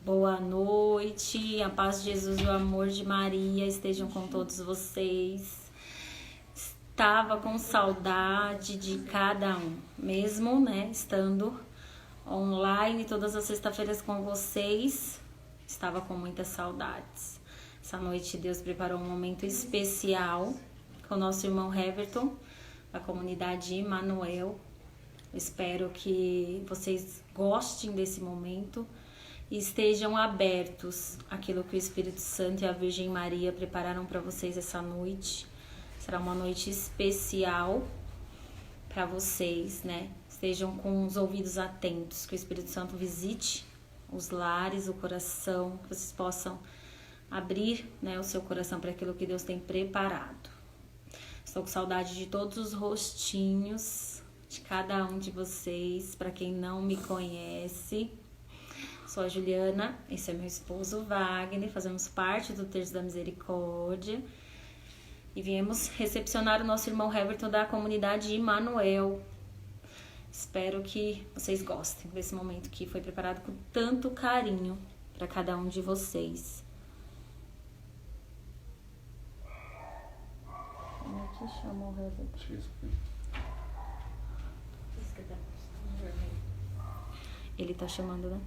Boa noite, a paz de Jesus e o amor de Maria estejam com todos vocês. Estava com saudade de cada um, mesmo, né, estando online todas as sextas-feiras com vocês, estava com muitas saudades. Essa noite Deus preparou um momento especial com o nosso irmão Heverton, da comunidade Emanuel. Espero que vocês gostem desse momento e estejam abertos àquilo que o Espírito Santo e a Virgem Maria prepararam para vocês essa noite. Será uma noite especial para vocês, né? Estejam com os ouvidos atentos, que o Espírito Santo visite os lares, o coração, que vocês possam abrir, né, o seu coração para aquilo que Deus tem preparado. Estou com saudade de todos os rostinhos de cada um de vocês. Para quem não me conhece, sou a Juliana, esse é meu esposo Wagner, fazemos parte do Terço da Misericórdia e viemos recepcionar o nosso irmão Heverton da comunidade Emanuel. Espero que vocês gostem desse momento que foi preparado com tanto carinho para cada um de vocês. Como é que chama o Heverton? Ele tá chamando, né?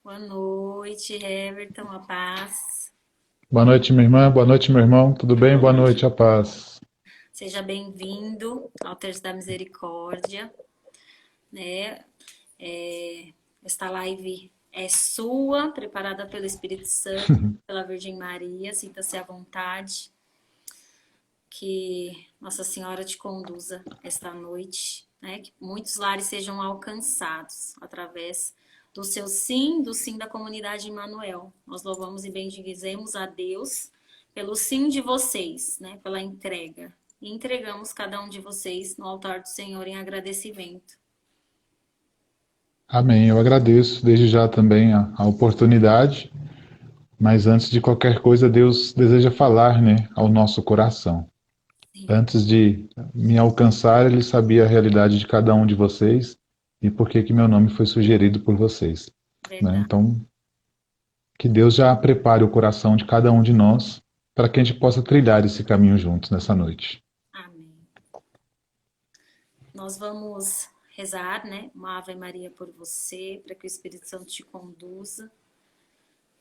Boa noite, Heverton, a paz. Boa noite, minha irmã. Boa noite, meu irmão. Tudo bem? Boa noite, a paz. Seja bem-vindo ao Terço da Misericórdia, né? Esta live é sua, preparada pelo Espírito Santo, pela Virgem Maria. Sinta-se à vontade, que Nossa Senhora te conduza esta noite, né? Que muitos lares sejam alcançados através do seu sim, do sim da comunidade Emanuel. Nós louvamos e bendizemos a Deus pelo sim de vocês, né? Pela entrega. E entregamos cada um de vocês no altar do Senhor em agradecimento. Amém. Eu agradeço desde já também a oportunidade, mas antes de qualquer coisa, Deus deseja falar, né, ao nosso coração. Sim. Antes de me alcançar, Ele sabia a realidade de cada um de vocês e por que meu nome foi sugerido por vocês, né? Verdade. Então, que Deus já prepare o coração de cada um de nós para que a gente possa trilhar esse caminho juntos nessa noite. Amém. Nós vamos rezar, né? Uma Ave Maria por você, para que o Espírito Santo te conduza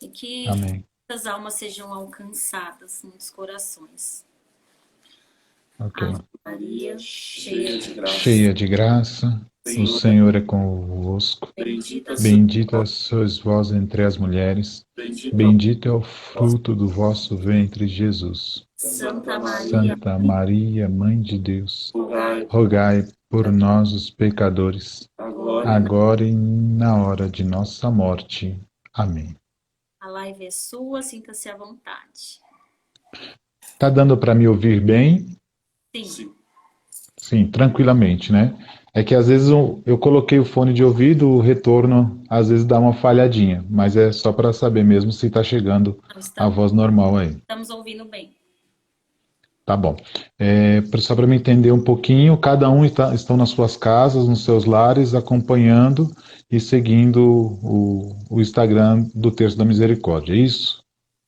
e que Amém. muitas almas sejam alcançadas, muitos corações. Ok. Ave Maria, cheia de graça, Cheia de graça, o Senhor é convosco. Bendita sois vós entre as mulheres, bendito é o fruto do vosso ventre, Jesus. Santa Maria, Mãe de Deus, rogai por nós, os pecadores, agora e na hora de nossa morte. Amém. A live é sua, sinta-se à vontade. Tá dando para me ouvir bem? Sim. Sim, tranquilamente, né? É que às vezes eu coloquei o fone de ouvido, o retorno às vezes dá uma falhadinha, mas é só para saber mesmo se está chegando a voz normal aí. Estamos ouvindo bem. Tá bom. Só para me entender um pouquinho, cada um estão nas suas casas, nos seus lares, acompanhando e seguindo o Instagram do Terço da Misericórdia, é isso?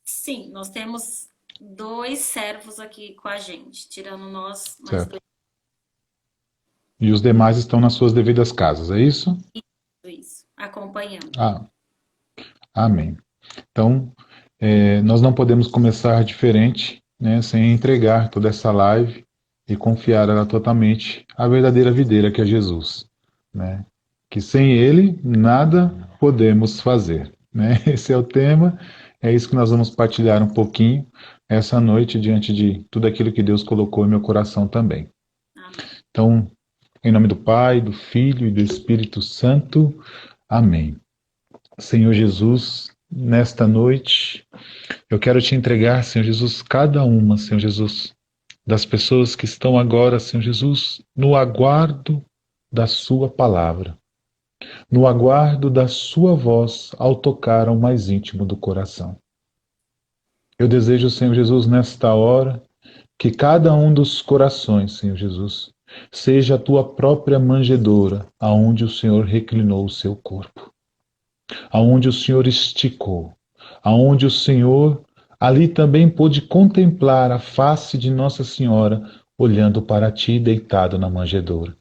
Sim, nós temos 2 servos aqui com a gente, tirando nós, mais Certo. E os demais estão nas suas devidas casas, é isso? Isso, acompanhando. Amém. Então, nós não podemos começar diferente, né, sem entregar toda essa live e confiar ela totalmente à verdadeira videira que é Jesus, né? Que sem Ele nada podemos fazer, né? Esse é o tema, é isso que nós vamos partilhar um pouquinho essa noite diante de tudo aquilo que Deus colocou em meu coração também. Amém. Então, em nome do Pai, do Filho e do Espírito Santo, amém. Senhor Jesus, nesta noite, eu quero te entregar, Senhor Jesus, cada uma, Senhor Jesus, das pessoas que estão agora, Senhor Jesus, no aguardo da sua palavra, no aguardo da sua voz ao tocar ao mais íntimo do coração. Eu desejo, Senhor Jesus, nesta hora, que cada um dos corações, Senhor Jesus, seja a tua própria manjedoura, aonde o Senhor reclinou o seu corpo, aonde o Senhor esticou, aonde o Senhor ali também pôde contemplar a face de Nossa Senhora, olhando para ti deitado na manjedoura.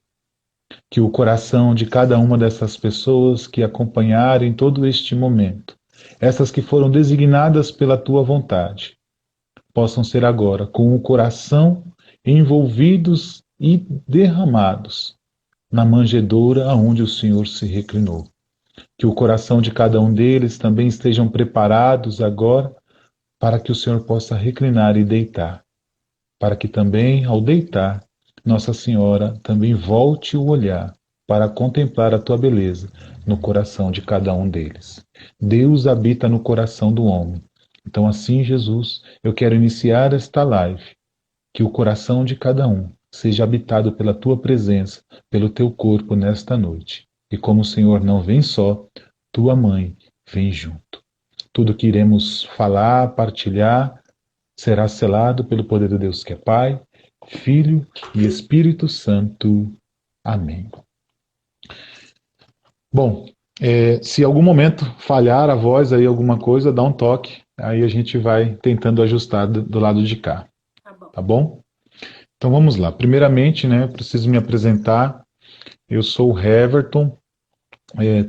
Que o coração de cada uma dessas pessoas que acompanharem todo este momento, essas que foram designadas pela tua vontade, possam ser agora com o coração envolvidos e derramados na manjedoura aonde o Senhor se reclinou. Que o coração de cada um deles também estejam preparados agora para que o Senhor possa reclinar e deitar, para que também, ao deitar, Nossa Senhora também volte o olhar para contemplar a tua beleza no coração de cada um deles. Deus habita no coração do homem. Então, assim, Jesus, eu quero iniciar esta live, que o coração de cada um seja habitado pela tua presença, pelo teu corpo nesta noite. E como o Senhor não vem só, tua mãe vem junto. Tudo que iremos falar, partilhar, será selado pelo poder de Deus que é Pai, Filho e Espírito Santo. Amém. Bom, se algum momento falhar a voz aí, alguma coisa, dá um toque, aí a gente vai tentando ajustar do lado de cá. Tá bom? Então vamos lá. Primeiramente, né, preciso me apresentar. Eu sou o Heverton,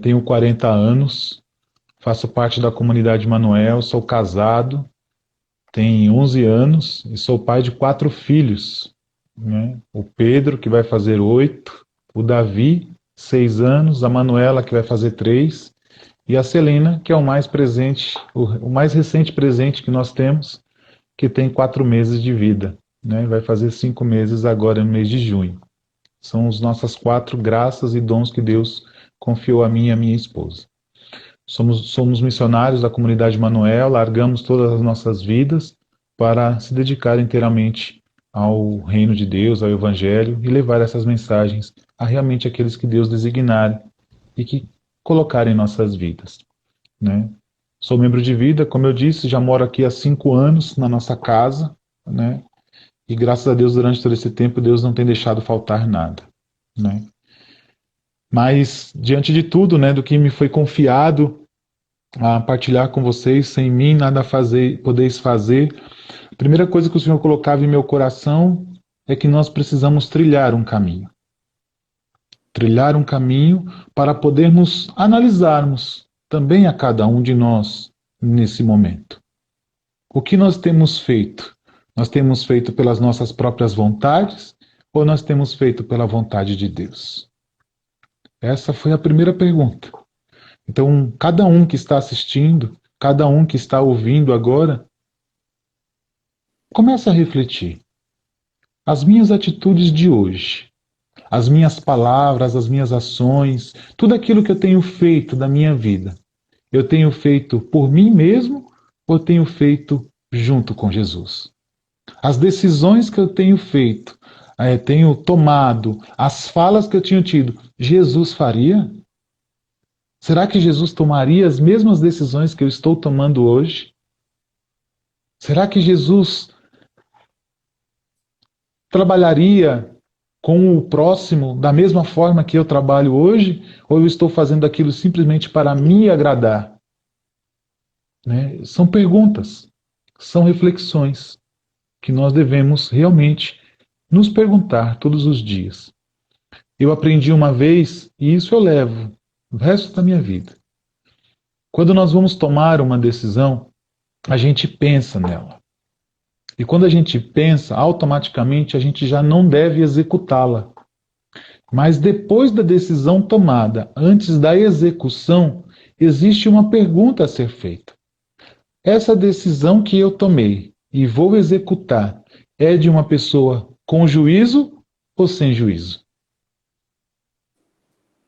tenho 40 anos, faço parte da comunidade Manuel, sou casado, tenho 11 anos e sou pai de 4 filhos. Né? O Pedro, que vai fazer 8, o Davi, 6 anos, a Manuela, que vai fazer 3, e a Celina, que é o mais recente presente que nós temos, que tem 4 meses de vida. Né? Vai fazer 5 meses agora no mês de junho. São as nossas 4 graças e dons que Deus confiou a mim e a minha esposa. Somos missionários da comunidade Manuel, largamos todas as nossas vidas para se dedicar inteiramente ao reino de Deus, ao Evangelho, e levar essas mensagens a realmente aqueles que Deus designarem e que colocarem em nossas vidas. Né? Sou membro de vida, como eu disse, já moro aqui há 5 anos na nossa casa, né? E graças a Deus, durante todo esse tempo, Deus não tem deixado faltar nada. Né? Mas, diante de tudo, né, do que me foi confiado a partilhar com vocês, sem mim nada podeis fazer, a primeira coisa que o Senhor colocava em meu coração é que nós precisamos trilhar um caminho. Trilhar um caminho para podermos analisarmos também a cada um de nós nesse momento. O que nós temos feito? Nós temos feito pelas nossas próprias vontades ou nós temos feito pela vontade de Deus? Essa foi a primeira pergunta. Então, cada um que está assistindo, cada um que está ouvindo agora, começa a refletir. As minhas atitudes de hoje, as minhas palavras, as minhas ações, tudo aquilo que eu tenho feito da minha vida, eu tenho feito por mim mesmo ou tenho feito junto com Jesus? As decisões que eu tenho feito, tenho tomado, as falas que eu tinha tido, Jesus faria? Será que Jesus tomaria as mesmas decisões que eu estou tomando hoje? Será que Jesus trabalharia com o próximo da mesma forma que eu trabalho hoje? Ou eu estou fazendo aquilo simplesmente para me agradar? Né? São perguntas, são reflexões que nós devemos realmente nos perguntar todos os dias. Eu aprendi uma vez, e isso eu levo o resto da minha vida. Quando nós vamos tomar uma decisão, a gente pensa nela. E quando a gente pensa, automaticamente a gente já não deve executá-la. Mas depois da decisão tomada, antes da execução, existe uma pergunta a ser feita. Essa decisão que eu tomei e vou executar é de uma pessoa com juízo ou sem juízo?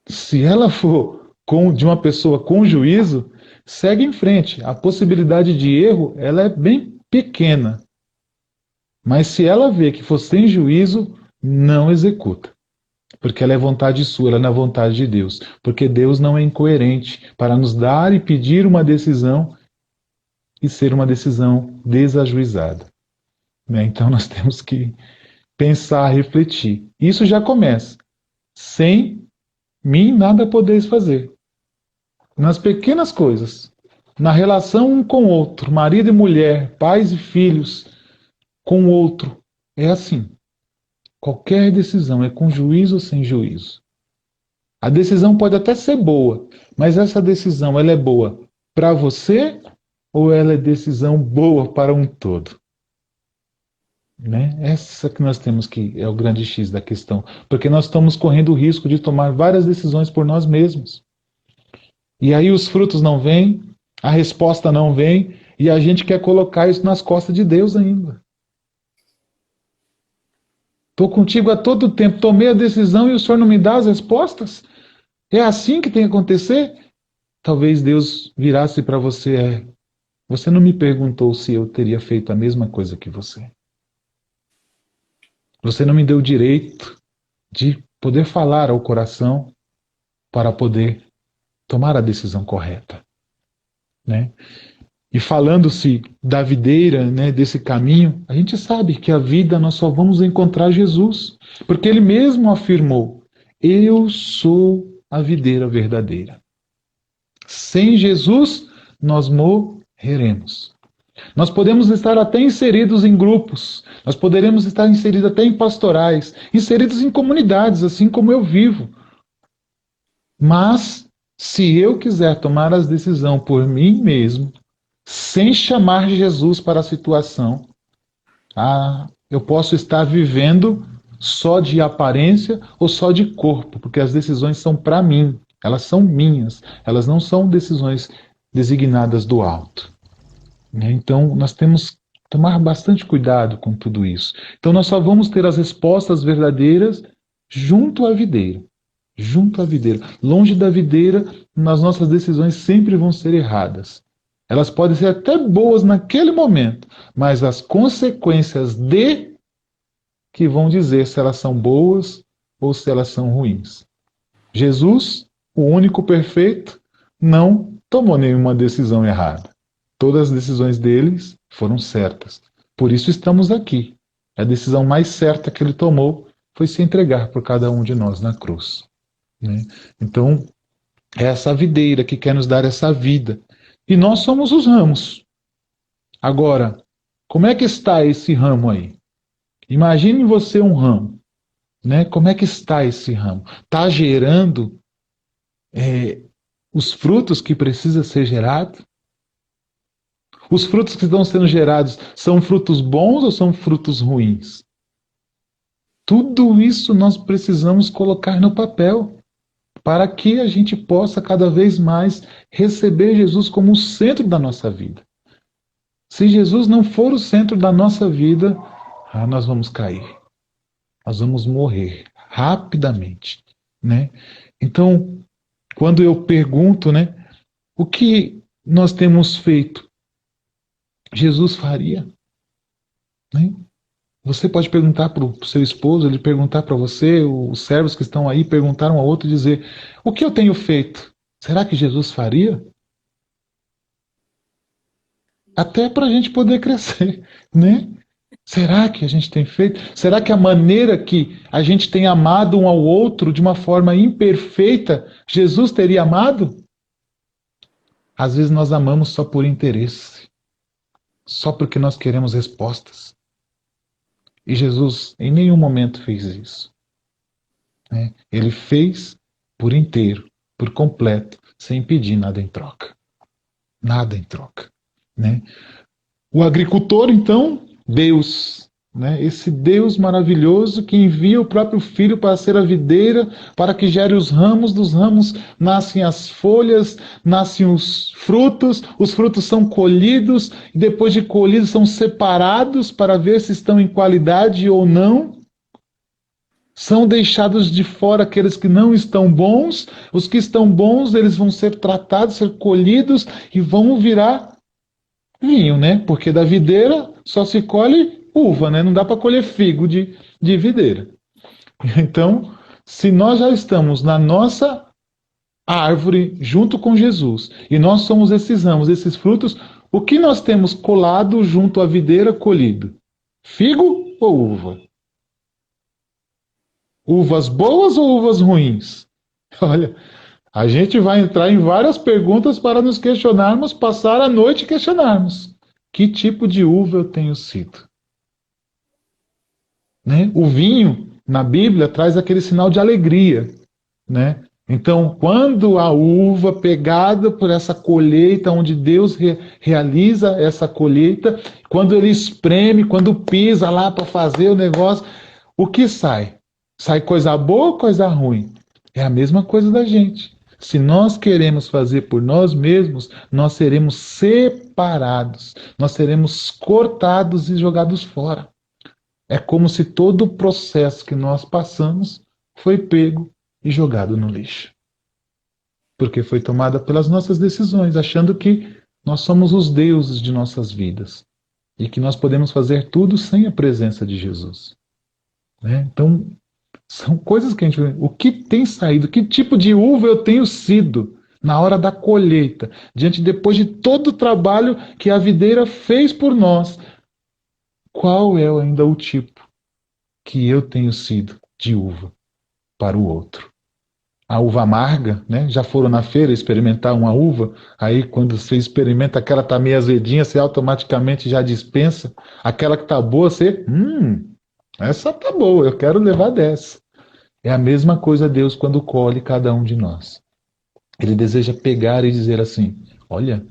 Se ela for de uma pessoa com juízo, segue em frente. A possibilidade de erro ela é bem pequena. Mas se ela vê que for sem juízo, não executa. Porque ela é vontade sua, ela não é vontade de Deus. Porque Deus não é incoerente para nos dar e pedir uma decisão e ser uma decisão desajuizada. Né? Então nós temos que pensar, refletir. Isso já começa. Sem mim nada podeis fazer. Nas pequenas coisas, na relação um com o outro, marido e mulher, pais e filhos, com o outro, é assim. Qualquer decisão é com juízo ou sem juízo. A decisão pode até ser boa, mas essa decisão ela é boa para você ou ela é decisão boa para um todo? Né? Essa que nós temos que é o grande X da questão, porque nós estamos correndo o risco de tomar várias decisões por nós mesmos. E aí os frutos não vêm, a resposta não vem, e a gente quer colocar isso nas costas de Deus ainda. Estou contigo a todo tempo, tomei a decisão e o Senhor não me dá as respostas? É assim que tem que acontecer? Talvez Deus virasse para você, você não me perguntou se eu teria feito a mesma coisa que você. Você não me deu o direito de poder falar ao coração para poder tomar a decisão correta. Né? E falando-se da videira, né, desse caminho, a gente sabe que a vida nós só vamos encontrar Jesus, porque ele mesmo afirmou: eu sou a videira verdadeira. Sem Jesus, nós morreremos. Nós podemos estar até inseridos em grupos, nós poderemos estar inseridos até em pastorais, inseridos em comunidades, assim como eu vivo. Mas, se eu quiser tomar as decisões por mim mesmo, sem chamar Jesus para a situação, eu posso estar vivendo só de aparência ou só de corpo, porque as decisões são para mim, elas são minhas, elas não são decisões designadas do alto. Então, nós temos que tomar bastante cuidado com tudo isso. Então, nós só vamos ter as respostas verdadeiras junto à videira. Junto à videira. Longe da videira, as nossas decisões sempre vão ser erradas. Elas podem ser até boas naquele momento, mas as consequências que vão dizer se elas são boas ou se elas são ruins. Jesus, o único perfeito, não tomou nenhuma decisão errada. Todas as decisões deles foram certas. Por isso estamos aqui. A decisão mais certa que ele tomou foi se entregar por cada um de nós na cruz. Né? Então, é essa videira que quer nos dar essa vida. E nós somos os ramos. Agora, como é que está esse ramo aí? Imagine você um ramo. Né? Como é que está esse ramo? Está gerando os frutos que precisa ser gerado? Os frutos que estão sendo gerados são frutos bons ou são frutos ruins? Tudo isso nós precisamos colocar no papel para que a gente possa cada vez mais receber Jesus como o centro da nossa vida. Se Jesus não for o centro da nossa vida, nós vamos cair. Nós vamos morrer rapidamente. Né? Então, quando eu pergunto, né, o que nós temos feito, Jesus faria. Né? Você pode perguntar para o seu esposo, ele perguntar para você, os servos que estão aí perguntar um ao outro e dizer: o que eu tenho feito? Será que Jesus faria? Até para a gente poder crescer, né? Será que a gente tem feito? Será que a maneira que a gente tem amado um ao outro de uma forma imperfeita, Jesus teria amado? Às vezes nós amamos só por interesse. Só porque nós queremos respostas. E Jesus em nenhum momento fez isso. Né? Ele fez por inteiro, por completo, sem pedir nada em troca. Nada em troca. Né? O agricultor, então, Deus. Né? Esse Deus maravilhoso que envia o próprio Filho para ser a videira, para que gere os ramos, dos ramos nascem as folhas, nascem os frutos são colhidos, e depois de colhidos são separados para ver se estão em qualidade ou não. São deixados de fora aqueles que não estão bons, os que estão bons eles vão ser tratados, ser colhidos e vão virar vinho, né? Porque da videira só se colhe uva, né? Não dá para colher figo de videira. Então, se nós já estamos na nossa árvore junto com Jesus e nós somos esses ramos, esses frutos, O que nós temos colado junto à videira colhido? Figo ou uva? Uvas boas ou uvas ruins? Olha, a gente vai entrar em várias perguntas para nos questionarmos, passar a noite questionarmos. Que tipo de uva eu tenho sido? Né? O vinho, na Bíblia, traz aquele sinal de alegria. Né? Então, quando a uva pegada por essa colheita, onde Deus realiza essa colheita, quando ele espreme, quando pisa lá para fazer o negócio, o que sai? Sai coisa boa ou coisa ruim? É a mesma coisa da gente. Se nós queremos fazer por nós mesmos, nós seremos separados, nós seremos cortados e jogados fora. É como se todo o processo que nós passamos foi pego e jogado no lixo. Porque foi tomada pelas nossas decisões, achando que nós somos os deuses de nossas vidas e que nós podemos fazer tudo sem a presença de Jesus. Né? Então, são coisas que a gente vê. O que tem saído? Que tipo de uva eu tenho sido na hora da colheita? Depois de todo o trabalho que a videira fez por nós, qual é ainda o tipo que eu tenho sido de uva para o outro? A uva amarga, né? Já foram na feira experimentar uma uva? Aí quando você experimenta aquela tá meio azedinha, você automaticamente já dispensa. Aquela que tá boa, você, essa tá boa, eu quero levar dessa. É a mesma coisa Deus quando colhe cada um de nós. Ele deseja pegar e dizer assim: olha,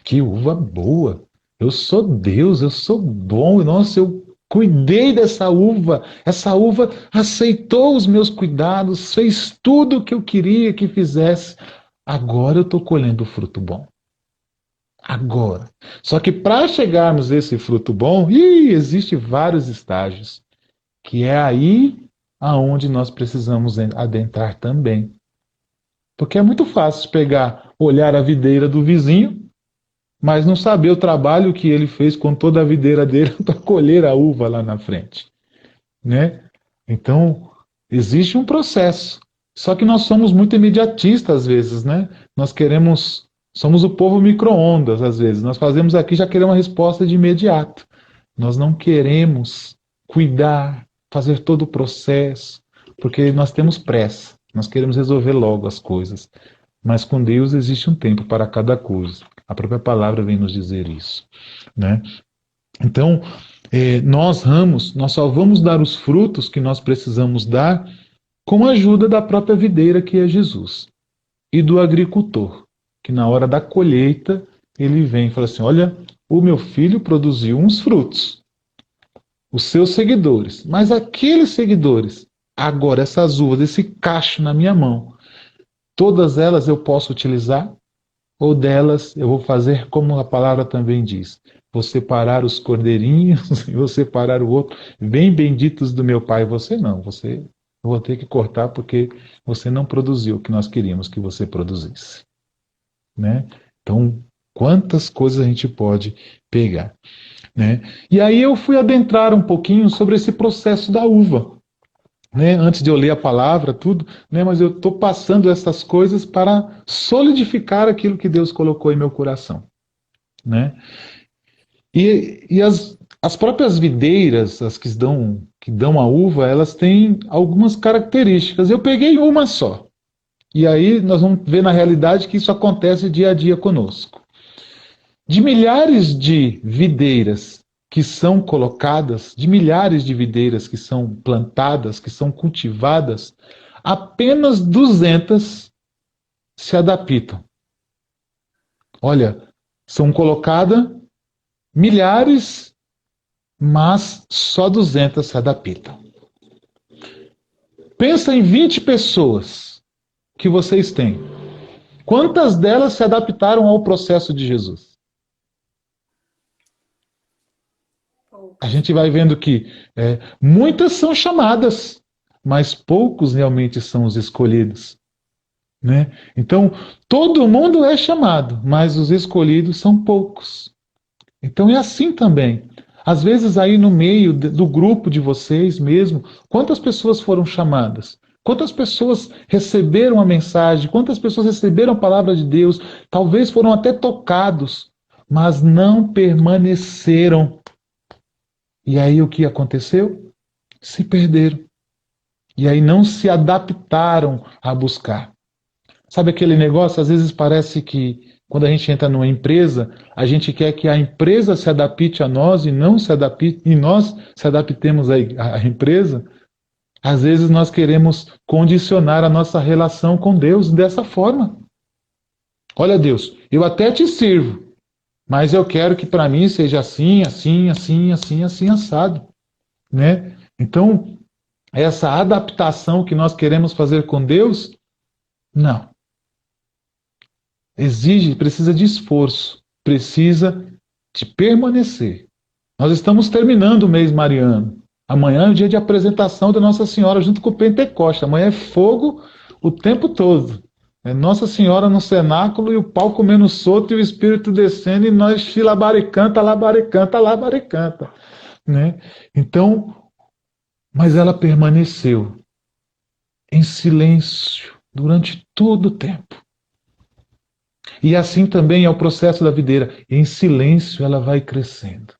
que uva boa. Eu sou Deus, eu sou bom. Nossa, eu cuidei dessa uva. Essa uva aceitou os meus cuidados, fez tudo o que eu queria que fizesse. Agora eu estou colhendo o fruto bom. Agora. Só que para chegarmos a esse fruto bom, existe vários estágios. Que é aí aonde nós precisamos adentrar também. Porque é muito fácil pegar, olhar a videira do vizinho, mas não saber o trabalho que ele fez com toda a videira dele para colher a uva lá na frente. Né? Então, existe um processo. Só que nós somos muito imediatistas às vezes, né? Nós queremos, somos o povo micro-ondas às vezes. Nós fazemos aqui já queremos uma resposta de imediato. Nós não queremos cuidar, fazer todo o processo, porque nós temos pressa. Nós queremos resolver logo as coisas. Mas com Deus existe um tempo para cada coisa. A própria palavra vem nos dizer isso. Né? Então, nós só vamos dar os frutos que nós precisamos dar com a ajuda da própria videira, que é Jesus. E do agricultor, que na hora da colheita, ele vem e fala assim: olha, o meu filho produziu uns frutos. Os seus seguidores. Mas aqueles seguidores, agora essas uvas, esse cacho na minha mão, todas elas eu posso utilizar? Ou delas eu vou fazer como a palavra também diz: vou separar os cordeirinhos e vou separar o outro. Bem benditos do meu Pai, você não. Eu vou ter que cortar porque você não produziu o que nós queríamos que você produzisse. Né? Então, quantas coisas a gente pode pegar. Né? E aí eu fui adentrar um pouquinho sobre esse processo da uva. Né, antes de eu ler a palavra, tudo, né, mas eu estou passando essas coisas para solidificar aquilo que Deus colocou em meu coração. Né? E as próprias videiras, as que dão a uva, elas têm algumas características. Eu peguei uma só. E aí nós vamos ver na realidade que isso acontece dia a dia conosco. De milhares de videiras que são colocadas, de milhares de videiras que são plantadas, que são cultivadas, apenas 200 se adaptam. Olha, são colocadas milhares, mas só 200 se adaptam. Pensa em 20 pessoas que vocês têm. Quantas delas se adaptaram ao processo de Jesus? A gente vai vendo que muitas são chamadas, mas poucos realmente são os escolhidos. Né? Então, todo mundo é chamado, mas os escolhidos são poucos. Então é assim também. Às vezes aí no meio do grupo de vocês mesmo, quantas pessoas foram chamadas? Quantas pessoas receberam a mensagem? Quantas pessoas receberam a palavra de Deus? Talvez foram até tocados mas não permaneceram. E aí o que aconteceu? Se perderam. E aí não se adaptaram a buscar. Sabe aquele negócio? Às vezes parece que quando a gente entra numa empresa, a gente quer que a empresa se adapte a nós e não se adapte, e nós se adaptemos à empresa. Às vezes nós queremos condicionar a nossa relação com Deus dessa forma. Olha, Deus, eu até te sirvo, mas eu quero que para mim seja assim, assim, assim, assim, assim, assado, né? Então, essa adaptação que nós queremos fazer com Deus, não. Precisa de esforço, precisa de permanecer. Nós estamos terminando o mês mariano. Amanhã é o dia de apresentação da Nossa Senhora junto com o Pentecoste. Amanhã é fogo o tempo todo. É Nossa Senhora no cenáculo e o pau comendo solto e o Espírito descendo e nós labaricanta, labaricanta, labaricanta. Né? Então, mas ela permaneceu em silêncio durante todo o tempo. E assim também é o processo da videira. Em silêncio ela vai crescendo.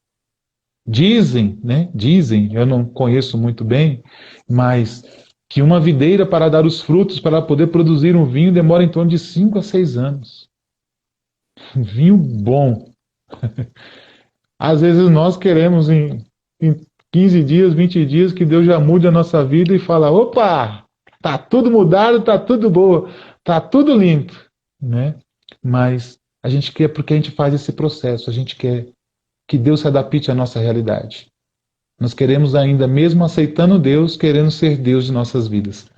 Dizem, né? Dizem, eu não conheço muito bem, mas que uma videira para dar os frutos, para poder produzir um vinho, demora em torno de 5 a 6 anos. Um vinho bom. Às vezes nós queremos em 15 dias, 20 dias, que Deus já mude a nossa vida e fala, opa, tá tudo mudado, tá tudo boa, tá tudo limpo, né? Mas a gente quer, porque a gente faz esse processo, a gente quer que Deus se adapte à nossa realidade. Nós queremos ainda, mesmo aceitando Deus, querendo ser Deus de nossas vidas.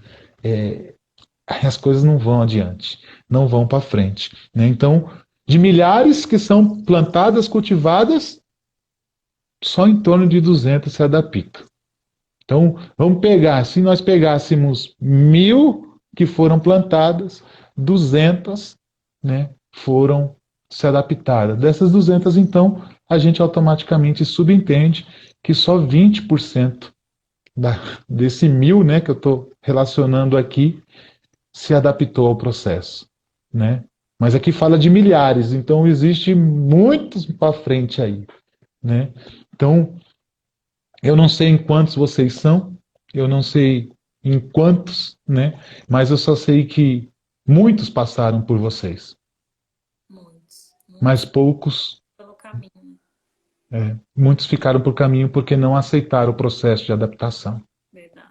As coisas não vão adiante, não vão para frente. Né? Então, de milhares que são plantadas, cultivadas, só em torno de 200 se adaptam. Então, vamos pegar, se nós pegássemos 1.000 que foram plantadas, 200, né, foram se adaptadas. Dessas 200, então, a gente automaticamente subentende que só 20% desse 1.000, né, que eu estou relacionando aqui, se adaptou ao processo. Né? Mas aqui fala de milhares, então existe muitos para frente aí. Né? Então, eu não sei em quantos vocês são, eu não sei em quantos, né? Mas eu só sei que muitos passaram por vocês. Muitos. Mas poucos. Pelo caminho. Muitos ficaram por caminho porque não aceitaram o processo de adaptação. Verdade.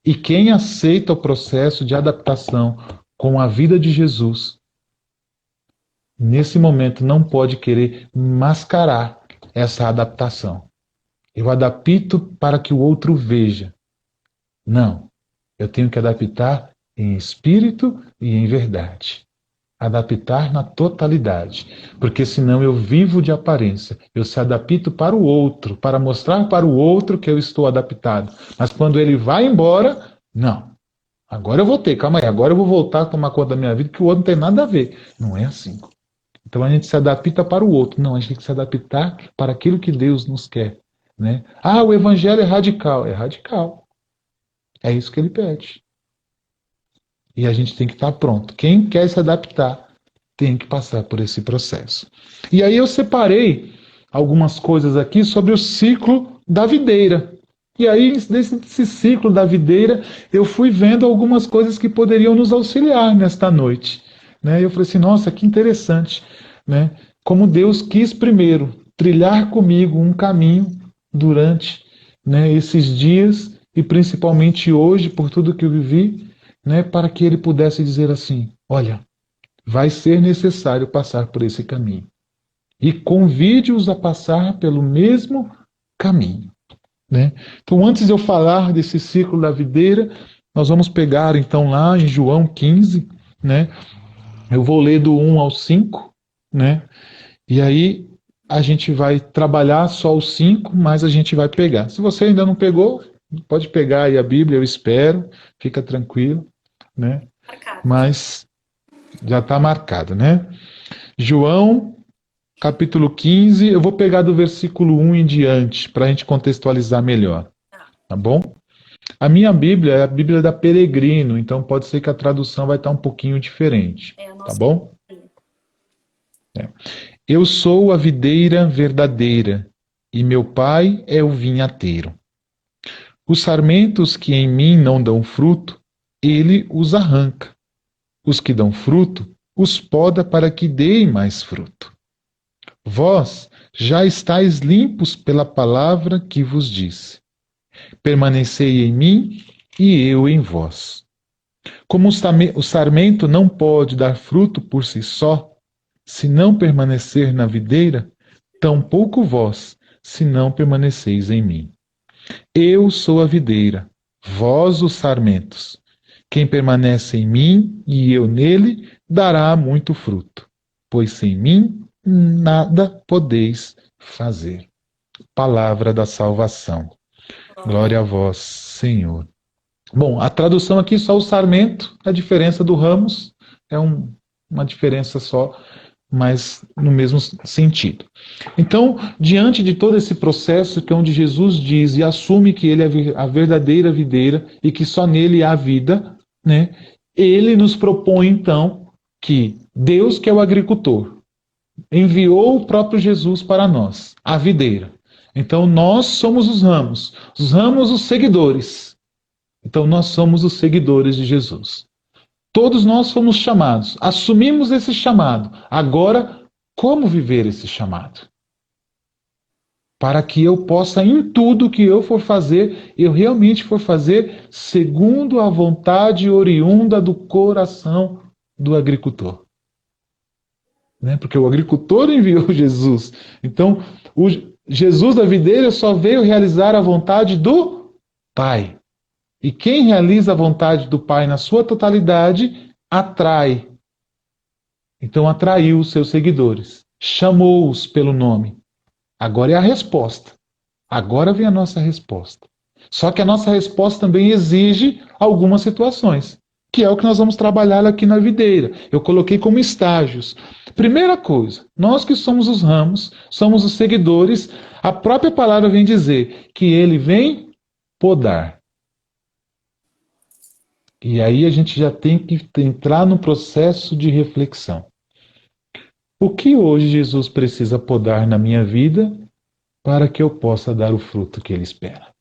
E quem aceita o processo de adaptação com a vida de Jesus, nesse momento não pode querer mascarar essa adaptação. Eu adapto para que o outro veja. Não. Eu tenho que adaptar em espírito e em verdade. Adaptar na totalidade. Porque senão eu vivo de aparência. Eu se adapto para o outro, para mostrar para o outro que eu estou adaptado. Mas quando ele vai embora, não. Agora eu vou ter, calma aí, agora eu vou voltar a tomar conta da minha vida, que o outro não tem nada a ver. Não é assim. Então a gente se adapta para o outro. Não, a gente tem que se adaptar para aquilo que Deus nos quer. Né? Ah, o evangelho é radical. É radical. É isso que ele pede. E a gente tem que estar pronto. Quem quer se adaptar tem que passar por esse processo. E aí eu separei algumas coisas aqui sobre o ciclo da videira. E aí, nesse ciclo da videira, eu fui vendo algumas coisas que poderiam nos auxiliar nesta noite. Né? Eu falei assim, nossa, que interessante. Né? Como Deus quis primeiro trilhar comigo um caminho durante, né, esses dias, e principalmente hoje, por tudo que eu vivi, né, para que ele pudesse dizer assim, olha, vai ser necessário passar por esse caminho. E convide-os a passar pelo mesmo caminho. Né? Então, antes de eu falar desse ciclo da videira, nós vamos pegar então lá em João 15, né? Eu vou ler do 1 ao 5, né? E aí a gente vai trabalhar só os 5, mas a gente vai pegar. Se você ainda não pegou, pode pegar aí a Bíblia, eu espero, fica tranquilo, né? Marcado. Mas já está marcado, né? João, capítulo 15, eu vou pegar do versículo 1 em diante, para a gente contextualizar melhor, tá bom? A minha Bíblia é a Bíblia da Peregrino, então pode ser que a tradução vai estar um pouquinho diferente, tá bom? Eu sou a videira verdadeira, e meu pai é o vinhateiro. Os sarmentos que em mim não dão fruto, ele os arranca. Os que dão fruto, os poda para que deem mais fruto. Vós já estáis limpos pela palavra que vos disse. Permanecei em mim e eu em vós. Como o sarmento não pode dar fruto por si só, se não permanecer na videira, tampouco vós, se não permaneceis em mim. Eu sou a videira, vós os sarmentos. Quem permanece em mim e eu nele, dará muito fruto, pois sem mim nada podeis fazer. Palavra da salvação. Glória a vós, Senhor. Bom, a tradução aqui só o sarmento, a diferença do ramos é uma diferença só, mas no mesmo sentido. Então, diante de todo esse processo que é onde Jesus diz e assume que ele é a verdadeira videira e que só nele há vida, né? Ele nos propõe então que Deus, que é o agricultor, enviou o próprio Jesus para nós, a videira. Então nós somos os ramos os seguidores. Então nós somos os seguidores de Jesus. Todos nós fomos chamados, assumimos esse chamado. Agora, como viver esse chamado? Para que eu possa, em tudo que eu for fazer, eu realmente for fazer segundo a vontade oriunda do coração do agricultor. Né? Porque o agricultor enviou Jesus. Então, o Jesus da videira só veio realizar a vontade do Pai. E quem realiza a vontade do Pai na sua totalidade, atrai. Então atraiu os seus seguidores. Chamou-os pelo nome. Agora é a resposta. Agora vem a nossa resposta. Só que a nossa resposta também exige algumas situações, que é o que nós vamos trabalhar aqui na videira. Eu coloquei como estágios. Primeira coisa, nós que somos os ramos, somos os seguidores, a própria palavra vem dizer que ele vem podar. E aí a gente já tem que entrar no processo de reflexão. O que hoje Jesus precisa podar na minha vida para que eu possa dar o fruto que ele espera?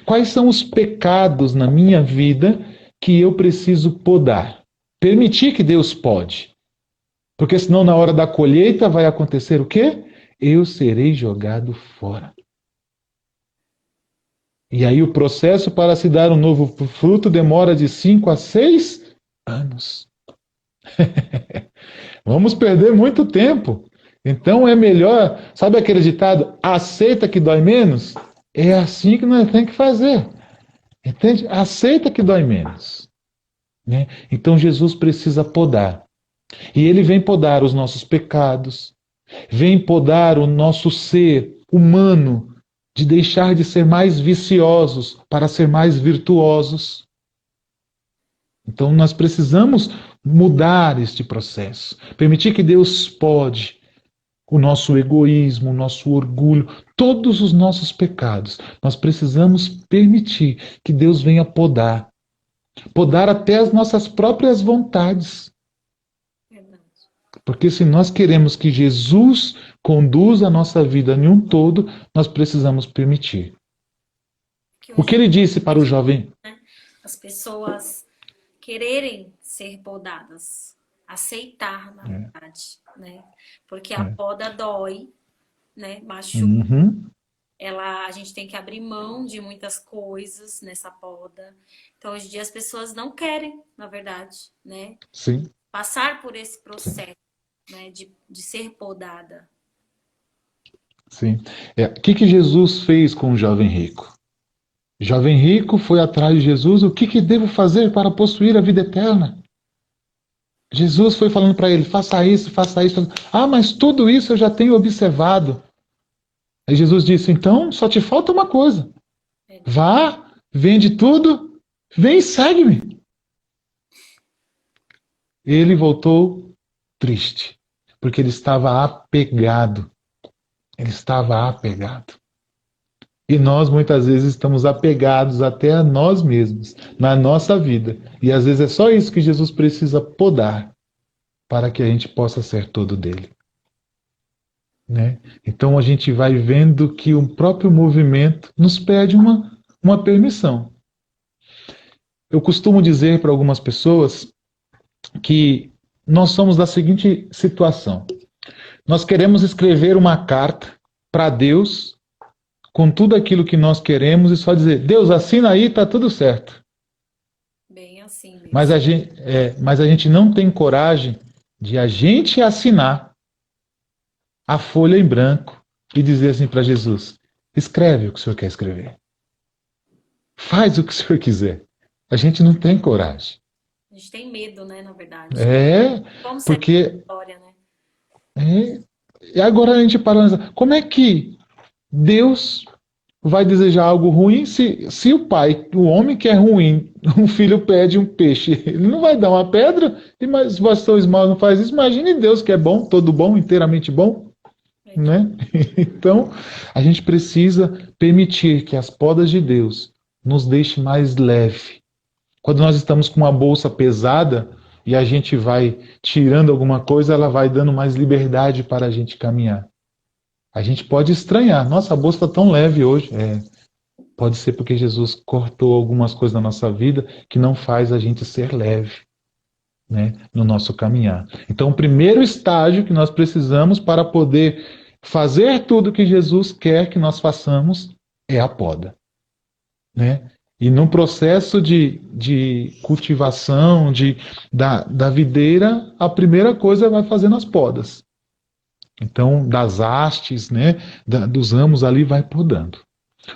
Quais são os pecados na minha vida que eu preciso podar? Permitir que Deus pode. Porque senão na hora da colheita vai acontecer o quê? Eu serei jogado fora. E aí o processo para se dar um novo fruto demora de 5 a 6 anos. Vamos perder muito tempo. Então é melhor, sabe aquele ditado, aceita que dói menos? É assim que nós temos que fazer. Entende? Aceita que dói menos. Né? Então Jesus precisa podar. E ele vem podar os nossos pecados, vem podar o nosso ser humano, de deixar de ser mais viciosos para ser mais virtuosos. Então nós precisamos mudar este processo, permitir que Deus pode o nosso egoísmo, o nosso orgulho, todos os nossos pecados. Nós precisamos permitir que Deus venha podar, podar até as nossas próprias vontades. Porque se nós queremos que Jesus conduza a nossa vida em um todo, nós precisamos permitir. O que ele disse para o jovem? As pessoas quererem ser podadas, aceitar, na verdade, né? Porque a poda dói, né? Machuca. A gente tem que abrir mão de muitas coisas nessa poda. Então, hoje em dia as pessoas não querem, na verdade, né? Sim. Passar por esse processo, né, de ser podada. Sim. O que Jesus fez com o jovem rico? O jovem rico foi atrás de Jesus. O que devo fazer para possuir a vida eterna? Jesus foi falando para ele, faça isso, faça isso. Ah, mas tudo isso eu já tenho observado. Aí Jesus disse, então só te falta uma coisa. Vá, vende tudo, vem e segue-me. Ele voltou triste, porque ele estava apegado. Ele estava apegado. E nós muitas vezes estamos apegados até a nós mesmos, na nossa vida. E às vezes é só isso que Jesus precisa podar, para que a gente possa ser todo dele. Né? Então a gente vai vendo que o próprio movimento nos pede uma permissão. Eu costumo dizer para algumas pessoas que nós somos da seguinte situação. Nós queremos escrever uma carta para Deus com tudo aquilo que nós queremos e só dizer, Deus, assina aí, tá tudo certo. Bem assim mesmo. Mas a gente não tem coragem de a gente assinar a folha em branco e dizer assim para Jesus, escreve o que o Senhor quer escrever. Faz o que o Senhor quiser. A gente não tem coragem. A gente tem medo, né, na verdade. Como ser Porque... história, né? E agora a gente para, como é que Deus vai desejar algo ruim se o pai, o homem que é ruim, um filho pede um peixe, ele não vai dar uma pedra, mas se você Ismael não faz isso, imagine Deus que é bom, todo bom, inteiramente bom, né? Então, a gente precisa permitir que as podas de Deus nos deixem mais leve. Quando nós estamos com uma bolsa pesada e a gente vai tirando alguma coisa, ela vai dando mais liberdade para a gente caminhar. A gente pode estranhar, nossa, a bolsa está tão leve hoje. Pode ser porque Jesus cortou algumas coisas da nossa vida que não faz a gente ser leve, né, no nosso caminhar. Então, o primeiro estágio que nós precisamos para poder fazer tudo que Jesus quer que nós façamos é a poda. Né? E no processo de cultivação da videira, a primeira coisa vai fazendo as podas. Então, das hastes, né, dos ramos ali, vai podando.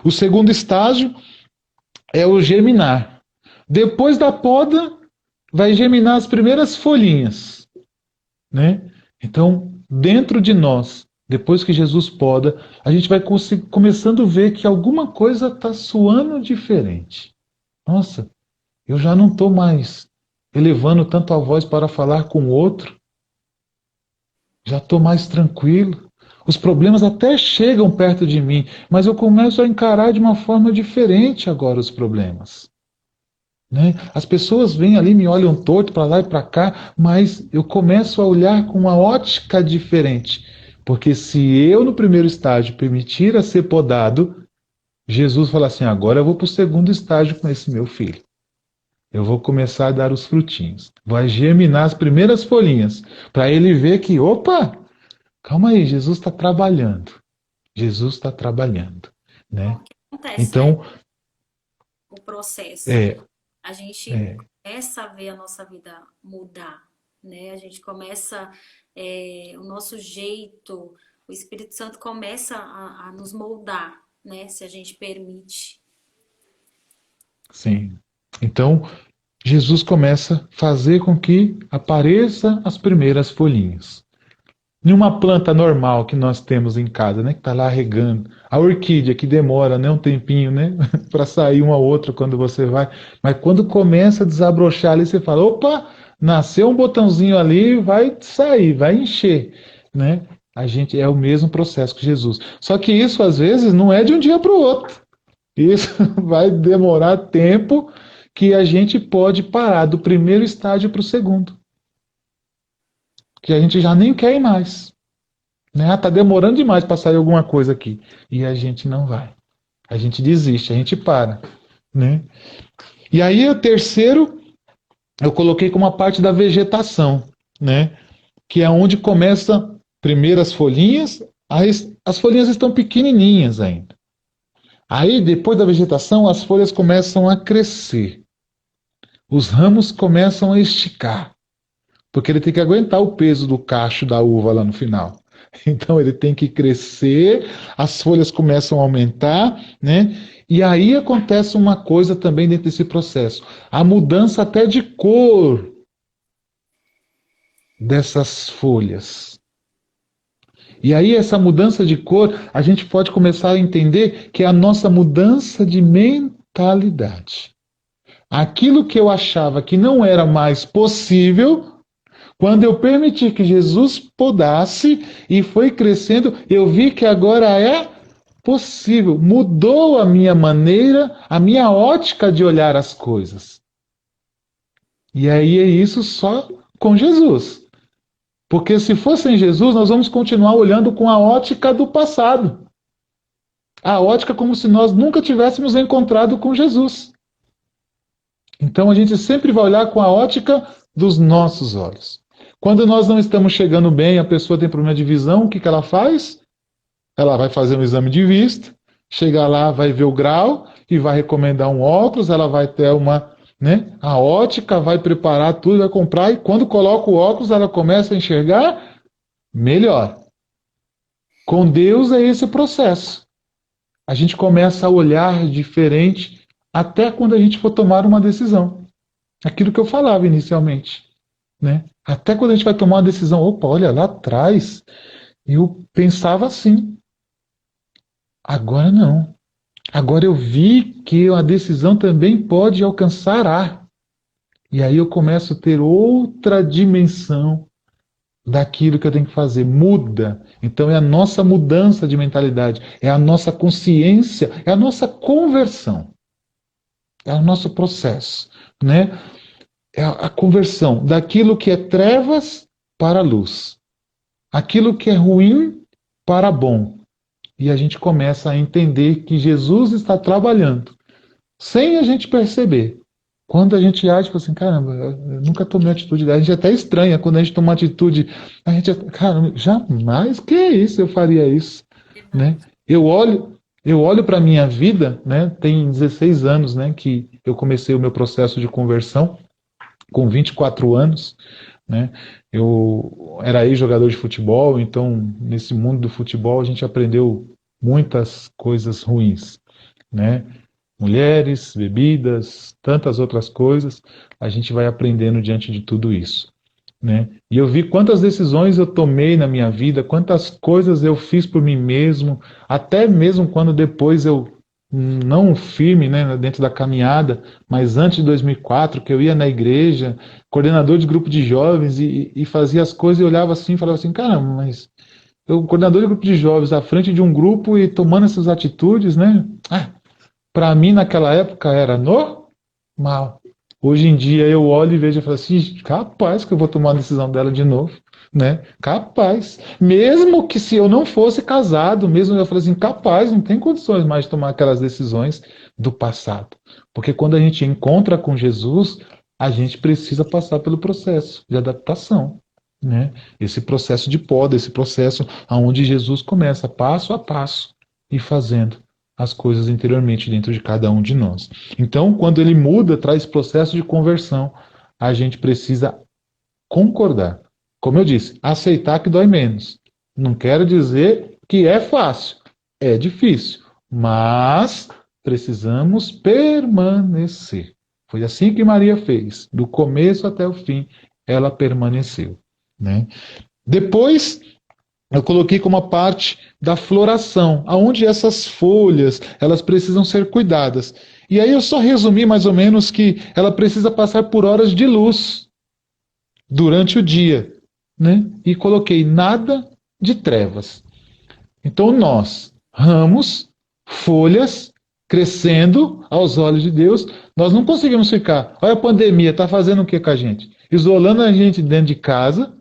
O segundo estágio é o germinar. Depois da poda, vai germinar as primeiras folhinhas. Né? Então, dentro de nós, depois que Jesus poda, a gente vai começando a ver que alguma coisa está soando diferente. Nossa, eu já não estou mais elevando tanto a voz para falar com o outro. Já estou mais tranquilo. Os problemas até chegam perto de mim, mas eu começo a encarar de uma forma diferente agora os problemas. Né? As pessoas vêm ali, me olham torto para lá e para cá, mas eu começo a olhar com uma ótica diferente. Porque se eu, no primeiro estágio, permitir a ser podado, Jesus fala assim, agora eu vou para o segundo estágio com esse meu filho. Eu vou começar a dar os frutinhos. Vai germinar as primeiras folhinhas. Para ele ver que, opa, calma aí, Jesus está trabalhando. Jesus está trabalhando. Né? O que acontece, então, né? O processo. A gente começa a ver a nossa vida mudar. Né? A gente começa, o nosso jeito, o Espírito Santo começa a nos moldar, né? Se a gente permite. Sim. Então, Jesus começa a fazer com que apareçam as primeiras folhinhas. Em uma planta normal que nós temos em casa, né, que está lá regando, a orquídea que demora, né, um tempinho, né, para sair uma ou outra quando você vai, mas quando começa a desabrochar ali, você fala, opa, nasceu um botãozinho ali, vai sair, vai encher, né? A gente é o mesmo processo que Jesus. Só que isso às vezes não é de um dia para o outro. Isso vai demorar tempo que a gente pode parar do primeiro estágio para o segundo. Que a gente já nem quer ir mais. Né? Está demorando demais para sair alguma coisa aqui. E a gente não vai. A gente desiste, a gente para. Né? E aí o terceiro, eu coloquei como a parte da vegetação. Né? Que é onde começa primeiro as folhinhas. As folhinhas estão pequenininhas ainda. Aí, depois da vegetação, as folhas começam a crescer. Os ramos começam a esticar. Porque ele tem que aguentar o peso do cacho da uva lá no final. Então ele tem que crescer, as folhas começam a aumentar, né? E aí acontece uma coisa também dentro desse processo. A mudança até de cor dessas folhas. E aí essa mudança de cor, a gente pode começar a entender que é a nossa mudança de mentalidade. Aquilo que eu achava que não era mais possível, quando eu permiti que Jesus podasse e foi crescendo, eu vi que agora é possível. Mudou a minha maneira, a minha ótica de olhar as coisas. E aí é isso só com Jesus. Porque se fosse em Jesus, nós vamos continuar olhando com a ótica do passado. A ótica como se nós nunca tivéssemos encontrado com Jesus. Então a gente sempre vai olhar com a ótica dos nossos olhos. Quando nós não estamos chegando bem, a pessoa tem problema de visão, o que ela faz? Ela vai fazer um exame de vista, chegar lá, vai ver o grau e vai recomendar um óculos, ela vai ter a ótica, vai preparar tudo, vai comprar, e quando coloca o óculos, ela começa a enxergar melhor. Com Deus é esse processo. A gente começa a olhar diferente até quando a gente for tomar uma decisão. Aquilo que eu falava inicialmente. Né? Até quando a gente vai tomar uma decisão, opa, olha, lá atrás eu pensava assim. Agora não. Agora eu vi que a decisão também pode alcançar A. E aí eu começo a ter outra dimensão daquilo que eu tenho que fazer. Muda. Então é a nossa mudança de mentalidade, é a nossa consciência, é a nossa conversão. É o nosso processo, né? É a conversão daquilo que é trevas para a luz. Aquilo que é ruim para bom. E a gente começa a entender que Jesus está trabalhando, sem a gente perceber. Quando a gente age, fala assim, caramba, eu nunca tomei atitude dessa. A gente até estranha quando a gente toma uma atitude. A gente, caramba, jamais, que é isso? Eu faria isso, né? Eu olho para a minha vida, né? Tem 16 anos, né, que eu comecei o meu processo de conversão, com 24 anos, né? Eu era ex-jogador de futebol, então nesse mundo do futebol a gente aprendeu muitas coisas ruins, né? Mulheres, bebidas, tantas outras coisas, a gente vai aprendendo diante de tudo isso, né? E eu vi quantas decisões eu tomei na minha vida, quantas coisas eu fiz por mim mesmo, até mesmo quando depois eu não firme, né, dentro da caminhada, mas antes de 2004, que eu ia na igreja, coordenador de grupo de jovens e fazia as coisas e olhava assim e falava assim, caramba, mas eu, coordenador de grupo de jovens à frente de um grupo e tomando essas atitudes, né? Para mim naquela época era normal. Hoje em dia eu olho e vejo e falo assim, capaz que eu vou tomar a decisão dela de novo, né? Capaz. Mesmo que se eu não fosse casado, mesmo eu falo assim, capaz, não tem condições mais de tomar aquelas decisões do passado. Porque quando a gente encontra com Jesus, a gente precisa passar pelo processo de adaptação, né? Esse processo de poda, esse processo onde Jesus começa passo a passo e fazendo as coisas interiormente dentro de cada um de nós. Então, quando ele muda, traz processo de conversão, a gente precisa concordar. Como eu disse, aceitar que dói menos. Não quero dizer que é fácil, é difícil, mas precisamos permanecer. Foi assim que Maria fez, do começo até o fim, ela permaneceu, né? Depois eu coloquei como uma parte da floração, aonde essas folhas, elas precisam ser cuidadas. E aí eu só resumi mais ou menos que ela precisa passar por horas de luz durante o dia, né? E coloquei nada de trevas. Então nós, ramos, folhas, crescendo aos olhos de Deus, nós não conseguimos ficar. Olha a pandemia, está fazendo o que com a gente? Isolando a gente dentro de casa,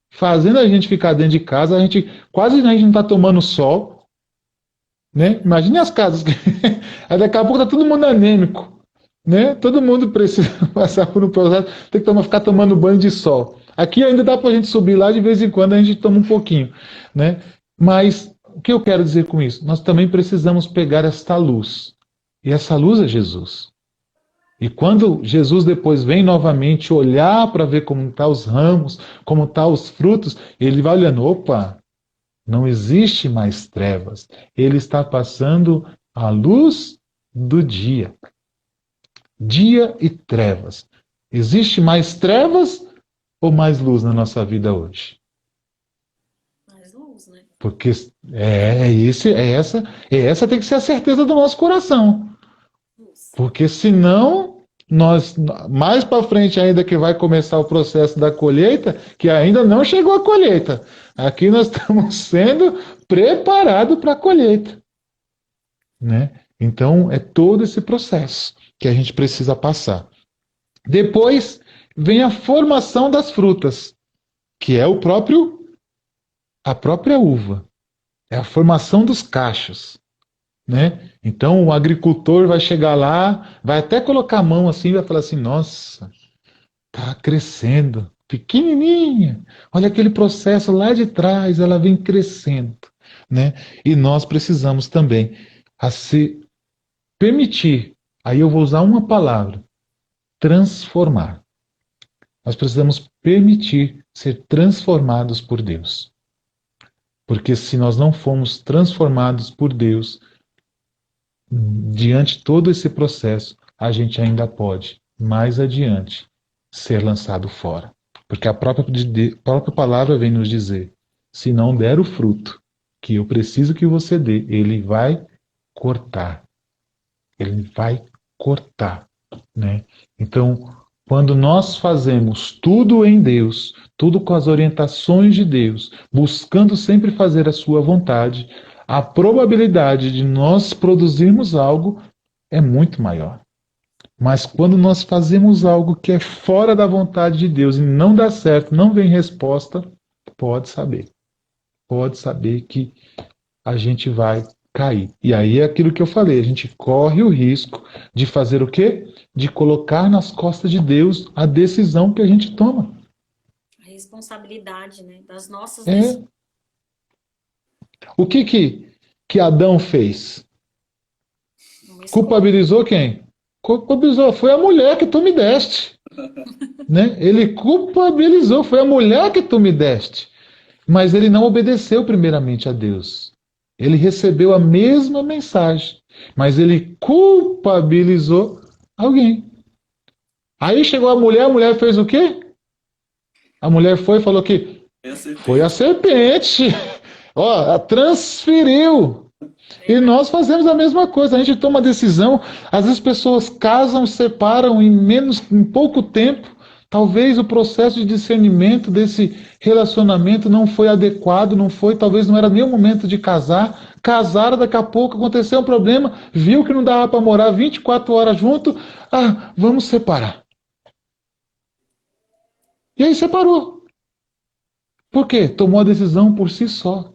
fazendo a gente ficar dentro de casa, a gente não está tomando sol, né? Imagine as casas, aí daqui a pouco está todo mundo anêmico, né? Todo mundo precisa passar por um processo, tem que ficar tomando banho de sol. Aqui ainda dá para a gente subir lá, de vez em quando a gente toma um pouquinho, né? Mas o que eu quero dizer com isso? Nós também precisamos pegar esta luz, e essa luz é Jesus. E quando Jesus depois vem novamente olhar para ver como estão os ramos, como estão os frutos, ele vai olhando, opa, não existe mais trevas. Ele está passando a luz do dia. Dia e trevas. Existe mais trevas ou mais luz na nossa vida hoje? Mais luz, né? Porque essa tem que ser a certeza do nosso coração. Porque senão, nós mais para frente ainda que vai começar o processo da colheita, que ainda não chegou a colheita. Aqui nós estamos sendo preparados para a colheita, né? Então é todo esse processo que a gente precisa passar. Depois vem a formação das frutas. que é a própria uva, é a formação dos cachos, né? Então o agricultor vai chegar lá, vai até colocar a mão assim e vai falar assim: nossa, tá crescendo, pequenininha. Olha aquele processo lá de trás, ela vem crescendo, né? E nós precisamos também a se permitir. Aí eu vou usar uma palavra: transformar. Nós precisamos permitir ser transformados por Deus. Porque se nós não formos transformados por Deus, diante de todo esse processo, a gente ainda pode, mais adiante, ser lançado fora. Porque a própria palavra vem nos dizer: se não der o fruto que eu preciso que você dê, ele vai cortar. Ele vai cortar, né? Então, quando nós fazemos tudo em Deus, tudo com as orientações de Deus, buscando sempre fazer a sua vontade, a probabilidade de nós produzirmos algo é muito maior. Mas quando nós fazemos algo que é fora da vontade de Deus e não dá certo, não vem resposta, pode saber que a gente vai cair. E aí é aquilo que eu falei, a gente corre o risco de fazer o quê? De colocar nas costas de Deus a decisão que a gente toma. A responsabilidade, né, das nossas É. decisões. O que Adão fez? Culpabilizou quem? Culpabilizou, foi a mulher que tu me deste. Né? Ele culpabilizou, foi a mulher que tu me deste. Mas ele não obedeceu primeiramente a Deus. Ele recebeu a mesma mensagem, mas ele culpabilizou alguém. Aí chegou a mulher fez o quê? A mulher foi e falou que foi a serpente. Ó, transferiu. E nós fazemos a mesma coisa, a gente toma decisão, às vezes pessoas casam, separam em pouco tempo. Talvez o processo de discernimento desse relacionamento não foi adequado, talvez não era nem o momento de casar. Casaram, daqui a pouco aconteceu um problema, viu que não dava para morar 24 horas junto, vamos separar. E aí separou. Por quê? Tomou a decisão por si só.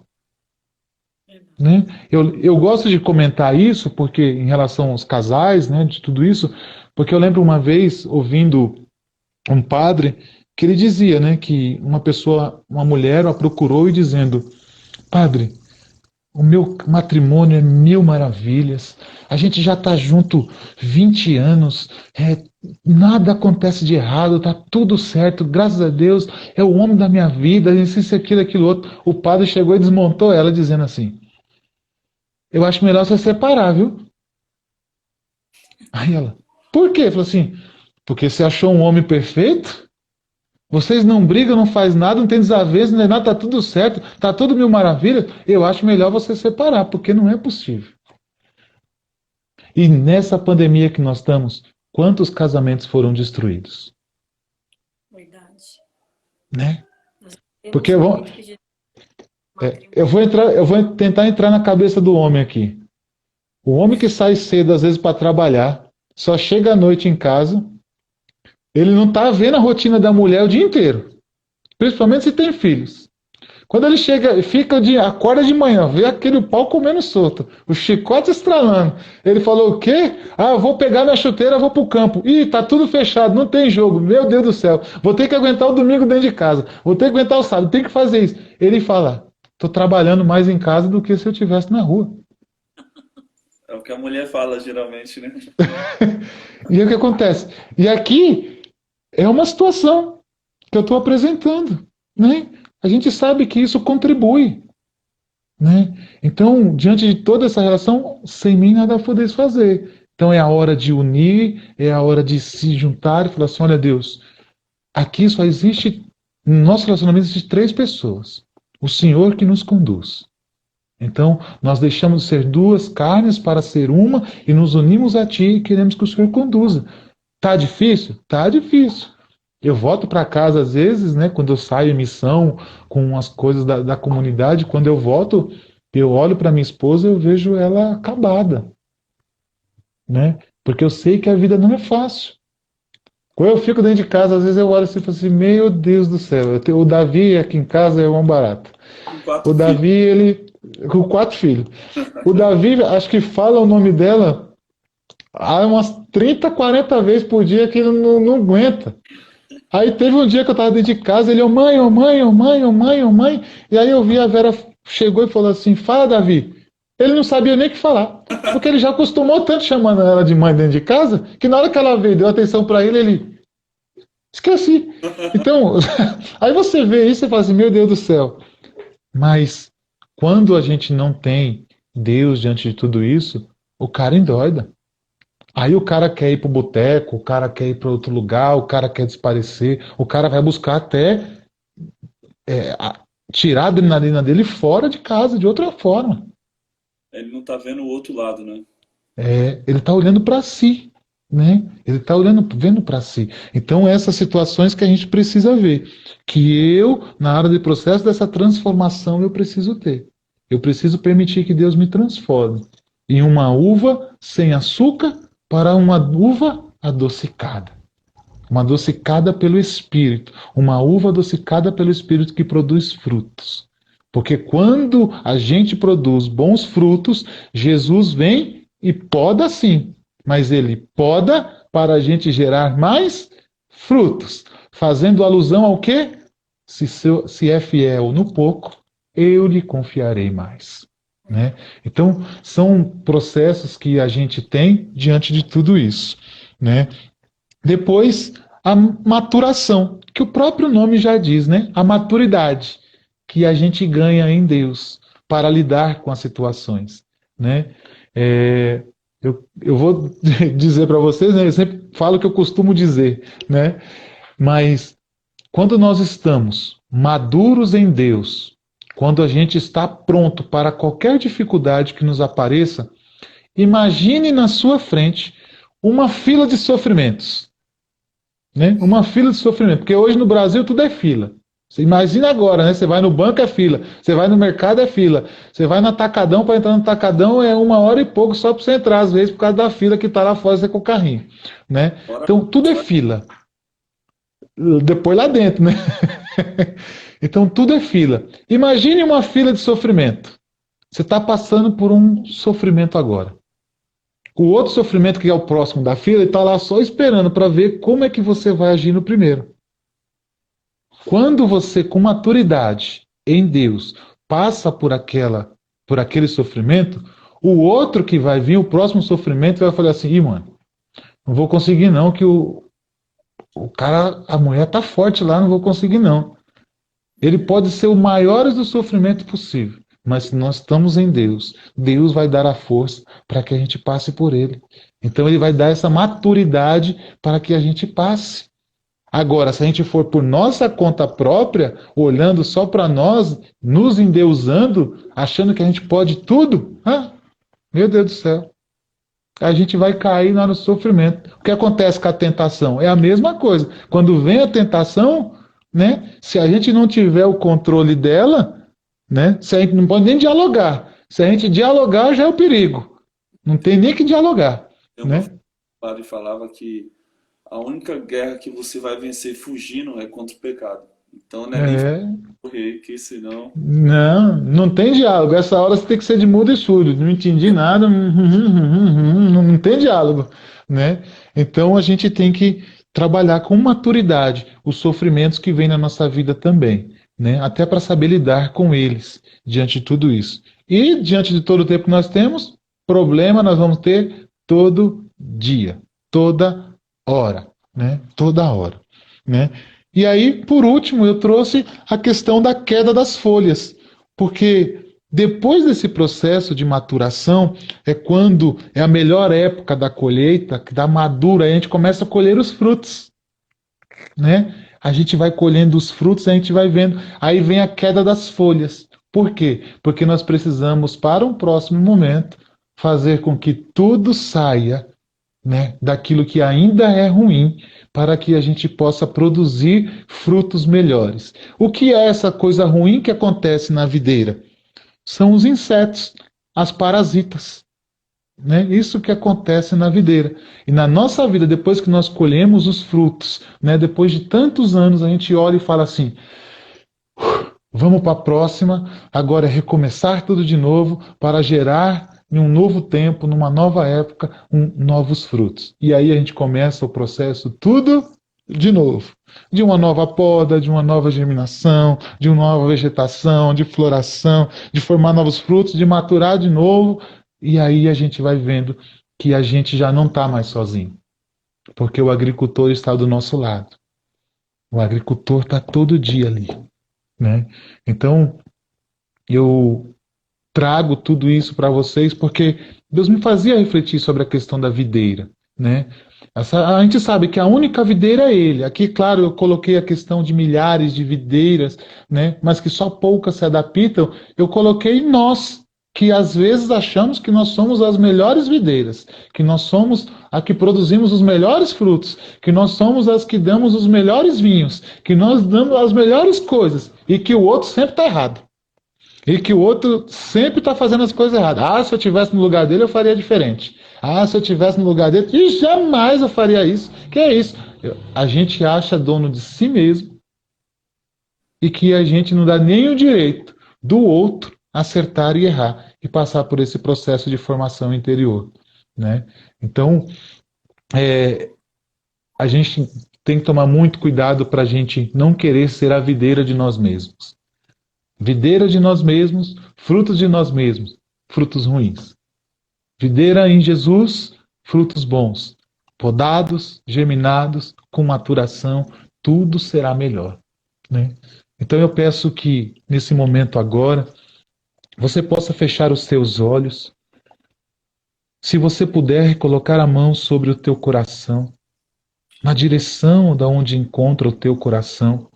Né? Eu gosto de comentar isso porque em relação aos casais, né, de tudo isso, porque eu lembro uma vez ouvindo um padre que ele dizia, né, que uma mulher a procurou e dizendo: padre, o meu matrimônio é mil maravilhas, a gente já está junto 20 anos, nada acontece de errado, está tudo certo, graças a Deus, é o homem da minha vida, isso, aquilo, outro. O padre chegou e desmontou ela dizendo assim: eu acho melhor você separar, viu? Aí ela: por quê? Falou assim: porque você achou um homem perfeito? Vocês não brigam, não faz nada, não tem desavença, não é nada, tá tudo certo, tá tudo mil maravilhas. Eu acho melhor você separar, porque não é possível. E nessa pandemia que nós estamos, quantos casamentos foram destruídos? Verdade. Né? Porque eu vou tentar entrar na cabeça do homem aqui. O homem que sai cedo, às vezes, para trabalhar, só chega à noite em casa, ele não está vendo a rotina da mulher o dia inteiro. Principalmente se tem filhos. Quando ele chega, acorda de manhã, vê aquele pau comendo solto, o chicote estralando. Ele falou: o quê? Eu vou pegar minha chuteira, vou pro campo. Ih, tá tudo fechado, não tem jogo. Meu Deus do céu. Vou ter que aguentar o domingo dentro de casa. Vou ter que aguentar o sábado, tem que fazer isso. Ele fala: tô trabalhando mais em casa do que se eu estivesse na rua. É o que a mulher fala, geralmente, né? E o que acontece? E aqui é uma situação que eu estou apresentando, né? A gente sabe que isso contribui, né? Então, diante de toda essa relação, sem mim nada podeis fazer. Então é a hora de unir, é a hora de se juntar e falar assim: olha, Deus, aqui só existe, no nosso relacionamento existe 3 pessoas. O Senhor que nos conduz. Então, nós deixamos de ser 2 carnes para ser uma e nos unimos a Ti e queremos que o Senhor conduza. Tá difícil? Tá difícil. Eu volto para casa às vezes, né, quando eu saio em missão com as coisas da comunidade, quando eu volto, eu olho para minha esposa e eu vejo ela acabada. Né? Porque eu sei que a vida não é fácil. Quando eu fico dentro de casa, às vezes eu olho assim e falo assim, meu Deus do céu, o Davi aqui em casa é um barato. Com O 4 Davi, filhos. ele, com 4 filhos. O Davi, acho que fala o nome dela umas 30, 40 vezes por dia que ele não aguenta. Aí teve um dia que eu tava dentro de casa, ele, ô mãe, ô mãe, ô mãe, ô mãe, ô mãe. E aí eu vi a Vera chegou e falou assim, fala, Davi. Ele não sabia nem o que falar. Porque ele já acostumou tanto chamando ela de mãe dentro de casa, que na hora que ela veio, deu atenção para ele, ele esqueci. Então, aí você vê isso e fala assim, meu Deus do céu. Mas quando a gente não tem Deus diante de tudo isso, o cara endoida. Aí o cara quer ir pro boteco, o cara quer ir para outro lugar, o cara quer desaparecer, o cara vai buscar até tirar a adrenalina dele fora de casa, de outra forma. Ele não tá vendo o outro lado, né? Ele está olhando para si, né? Ele está olhando, vendo para si. Então essas situações que a gente precisa ver, que eu, na área de processo dessa transformação, eu preciso ter. Eu preciso permitir que Deus me transforme em uma uva sem açúcar para uma uva adocicada. Uma adocicada pelo Espírito, uma uva adocicada pelo Espírito que produz frutos. Porque quando a gente produz bons frutos, Jesus vem e poda sim, mas ele poda para a gente gerar mais frutos, fazendo alusão ao quê? Se é fiel no pouco, eu lhe confiarei mais. Né? Então, são processos que a gente tem diante de tudo isso. Né? Depois, a maturação, que o próprio nome já diz, né? A maturidade que a gente ganha em Deus para lidar com as situações, né? Eu vou dizer para vocês, né? Eu sempre falo o que eu costumo dizer, né? Mas quando nós estamos maduros em Deus, quando a gente está pronto para qualquer dificuldade que nos apareça, imagine na sua frente uma fila de sofrimentos. Né? Uma fila de sofrimento, porque hoje no Brasil tudo é fila. Você imagina agora, né? Você vai no banco é fila, você vai no mercado é fila, você vai no atacadão, para entrar no atacadão é 1 hora e pouco só para você entrar, às vezes por causa da fila que está lá fora você com o carrinho. Né? Fora Então tudo é fila. Depois lá dentro, né? Então tudo é fila. Imagine uma fila de sofrimento. Você está passando por um sofrimento agora. O outro sofrimento, que é o próximo da fila, ele está lá só esperando para ver como é que você vai agir no primeiro. Quando você, com maturidade em Deus, passa por aquele sofrimento, o outro que vai vir, o próximo sofrimento, vai falar assim, mano, não vou conseguir não, que o cara, a mulher tá forte lá, não vou conseguir não. Ele pode ser o maior do sofrimento possível. Mas se nós estamos em Deus, Deus vai dar a força para que a gente passe por ele. Então ele vai dar essa maturidade para que a gente passe. Agora, se a gente for por nossa conta própria, olhando só para nós, nos endeusando, achando que a gente pode tudo, meu Deus do céu, a gente vai cair lá no sofrimento. O que acontece com a tentação? É a mesma coisa. Quando vem a tentação, né, se a gente não tiver o controle dela, né? Se a gente não pode nem dialogar. Se a gente dialogar, já é o perigo. Não tem nem que dialogar. Né? O padre falava que a única guerra que você vai vencer fugindo é contra o pecado. Então não é nem correr, que senão. Não tem diálogo. Essa hora você tem que ser de mudo e surdo. Não entendi nada. Não tem diálogo. Né? Então a gente tem que trabalhar com maturidade os sofrimentos que vêm na nossa vida também. Né? Até para saber lidar com eles diante de tudo isso. E diante de todo o tempo que nós temos, problema nós vamos ter todo dia, toda hora, né? Toda hora, né? E aí, por último, eu trouxe a questão da queda das folhas, porque depois desse processo de maturação é quando é a melhor época da colheita, que dá madura, aí a gente começa a colher os frutos, né? A gente vai colhendo os frutos, a gente vai vendo. Aí vem a queda das folhas. Por quê? Porque nós precisamos, para um próximo momento, fazer com que tudo saia, né, daquilo que ainda é ruim, para que a gente possa produzir frutos melhores. O que é essa coisa ruim que acontece na videira? São os insetos, as parasitas. Né? Isso que acontece na videira. E na nossa vida, depois que nós colhemos os frutos, né, depois de tantos anos, a gente olha e fala assim: vamos para a próxima, agora é recomeçar tudo de novo para gerar em um novo tempo, numa nova época, novos frutos. E aí a gente começa o processo tudo de novo. De uma nova poda, de uma nova germinação, de uma nova vegetação, de floração, de formar novos frutos, de maturar de novo. E aí a gente vai vendo que a gente já não está mais sozinho. Porque o agricultor está do nosso lado. O agricultor está todo dia ali. Né? Então, eu trago tudo isso para vocês porque Deus me fazia refletir sobre a questão da videira. Né? A gente sabe que a única videira é Ele. Aqui, claro, eu coloquei a questão de milhares de videiras, né? Mas que só poucas se adaptam. Eu coloquei nós, que às vezes achamos que nós somos as melhores videiras, que nós somos a que produzimos os melhores frutos, que nós somos as que damos os melhores vinhos, que nós damos as melhores coisas, e que o outro sempre está errado. E que o outro sempre está fazendo as coisas erradas. Ah, se eu estivesse no lugar dele, eu faria diferente. Ah, se eu estivesse no lugar dele, e jamais eu faria isso. Que é isso? A gente acha dono de si mesmo e que a gente não dá nem o direito do outro acertar e errar e passar por esse processo de formação interior. Né? Então, a gente tem que tomar muito cuidado para a gente não querer ser a videira de nós mesmos. Videira de nós mesmos, frutos de nós mesmos, frutos ruins. Videira em Jesus, frutos bons. Podados, germinados, com maturação, tudo será melhor. Né? Então eu peço que, nesse momento agora, você possa fechar os seus olhos. Se você puder, colocar a mão sobre o teu coração, na direção da onde encontra o teu coração.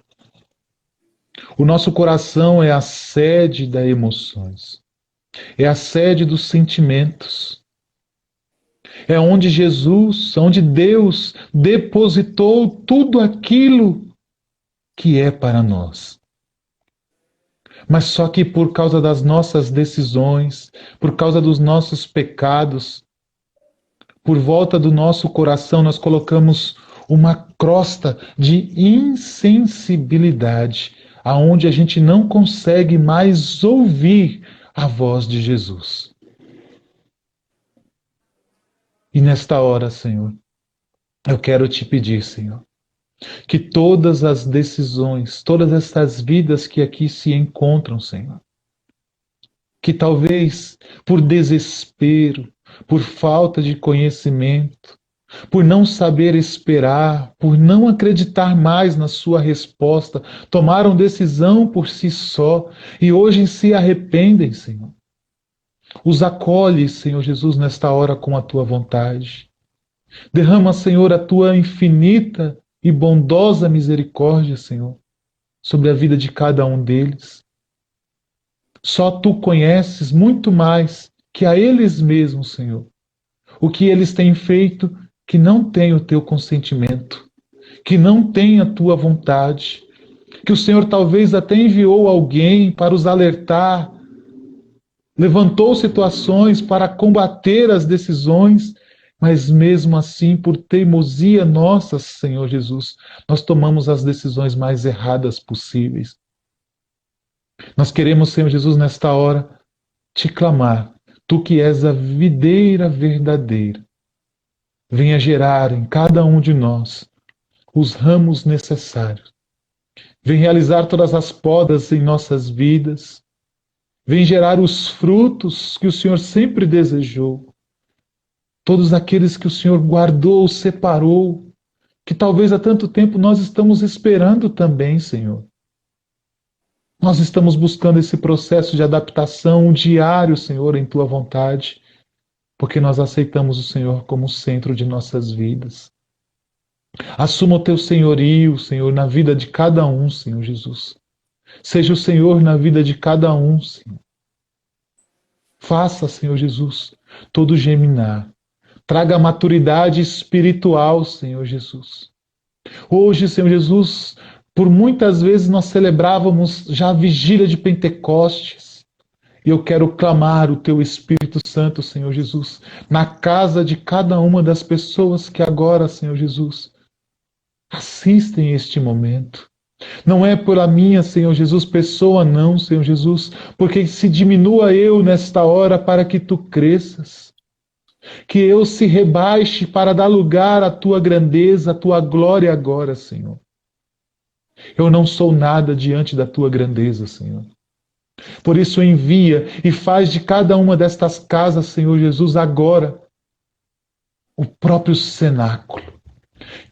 O nosso coração é a sede das emoções, é a sede dos sentimentos. É onde Jesus, onde Deus depositou tudo aquilo que é para nós. Mas só que por causa das nossas decisões, por causa dos nossos pecados, por volta do nosso coração nós colocamos uma crosta de insensibilidade, aonde a gente não consegue mais ouvir a voz de Jesus. E nesta hora, Senhor, eu quero te pedir, Senhor, que todas as decisões, todas essas vidas que aqui se encontram, Senhor, que talvez por desespero, por falta de conhecimento, por não saber esperar, por não acreditar mais na sua resposta, tomaram decisão por si só e hoje se arrependem, Senhor. Os acolhe, Senhor Jesus, nesta hora com a tua vontade. Derrama, Senhor, a tua infinita e bondosa misericórdia, Senhor, sobre a vida de cada um deles. Só tu conheces muito mais que a eles mesmos, Senhor, o que eles têm feito que não tem o teu consentimento, que não tem a tua vontade, que o Senhor talvez até enviou alguém para os alertar, levantou situações para combater as decisões, mas mesmo assim, por teimosia nossa, Senhor Jesus, nós tomamos as decisões mais erradas possíveis. Nós queremos, Senhor Jesus, nesta hora, te clamar, tu que és a videira verdadeira, venha gerar em cada um de nós os ramos necessários. Vem realizar todas as podas em nossas vidas. Vem gerar os frutos que o Senhor sempre desejou. Todos aqueles que o Senhor guardou, separou, que talvez há tanto tempo nós estamos esperando também, Senhor. Nós estamos buscando esse processo de adaptação diário, Senhor, em Tua vontade, porque nós aceitamos o Senhor como centro de nossas vidas. Assuma o Teu senhorio, Senhor, na vida de cada um, Senhor Jesus. Seja o Senhor na vida de cada um, Senhor. Faça, Senhor Jesus, todo germinar. Traga maturidade espiritual, Senhor Jesus. Hoje, Senhor Jesus, por muitas vezes nós celebrávamos já a vigília de Pentecostes. E eu quero clamar o Teu Espírito Santo, Senhor Jesus, na casa de cada uma das pessoas que agora, Senhor Jesus, assistem este momento. Não é por a minha, Senhor Jesus, pessoa não, Senhor Jesus, porque se diminua eu nesta hora para que Tu cresças. Que eu se rebaixe para dar lugar à Tua grandeza, à Tua glória agora, Senhor. Eu não sou nada diante da Tua grandeza, Senhor. Por isso envia e faz de cada uma destas casas, Senhor Jesus, agora o próprio cenáculo.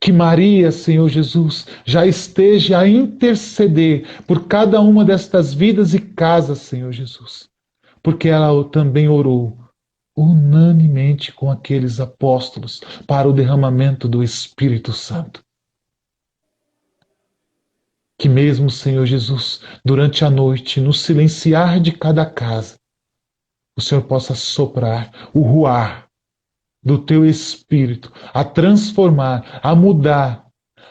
Que Maria, Senhor Jesus, já esteja a interceder por cada uma destas vidas e casas, Senhor Jesus. Porque ela também orou unanimemente com aqueles apóstolos para o derramamento do Espírito Santo. Que mesmo, Senhor Jesus, durante a noite, no silenciar de cada casa, o Senhor possa soprar o ruar do Teu Espírito, a transformar, a mudar,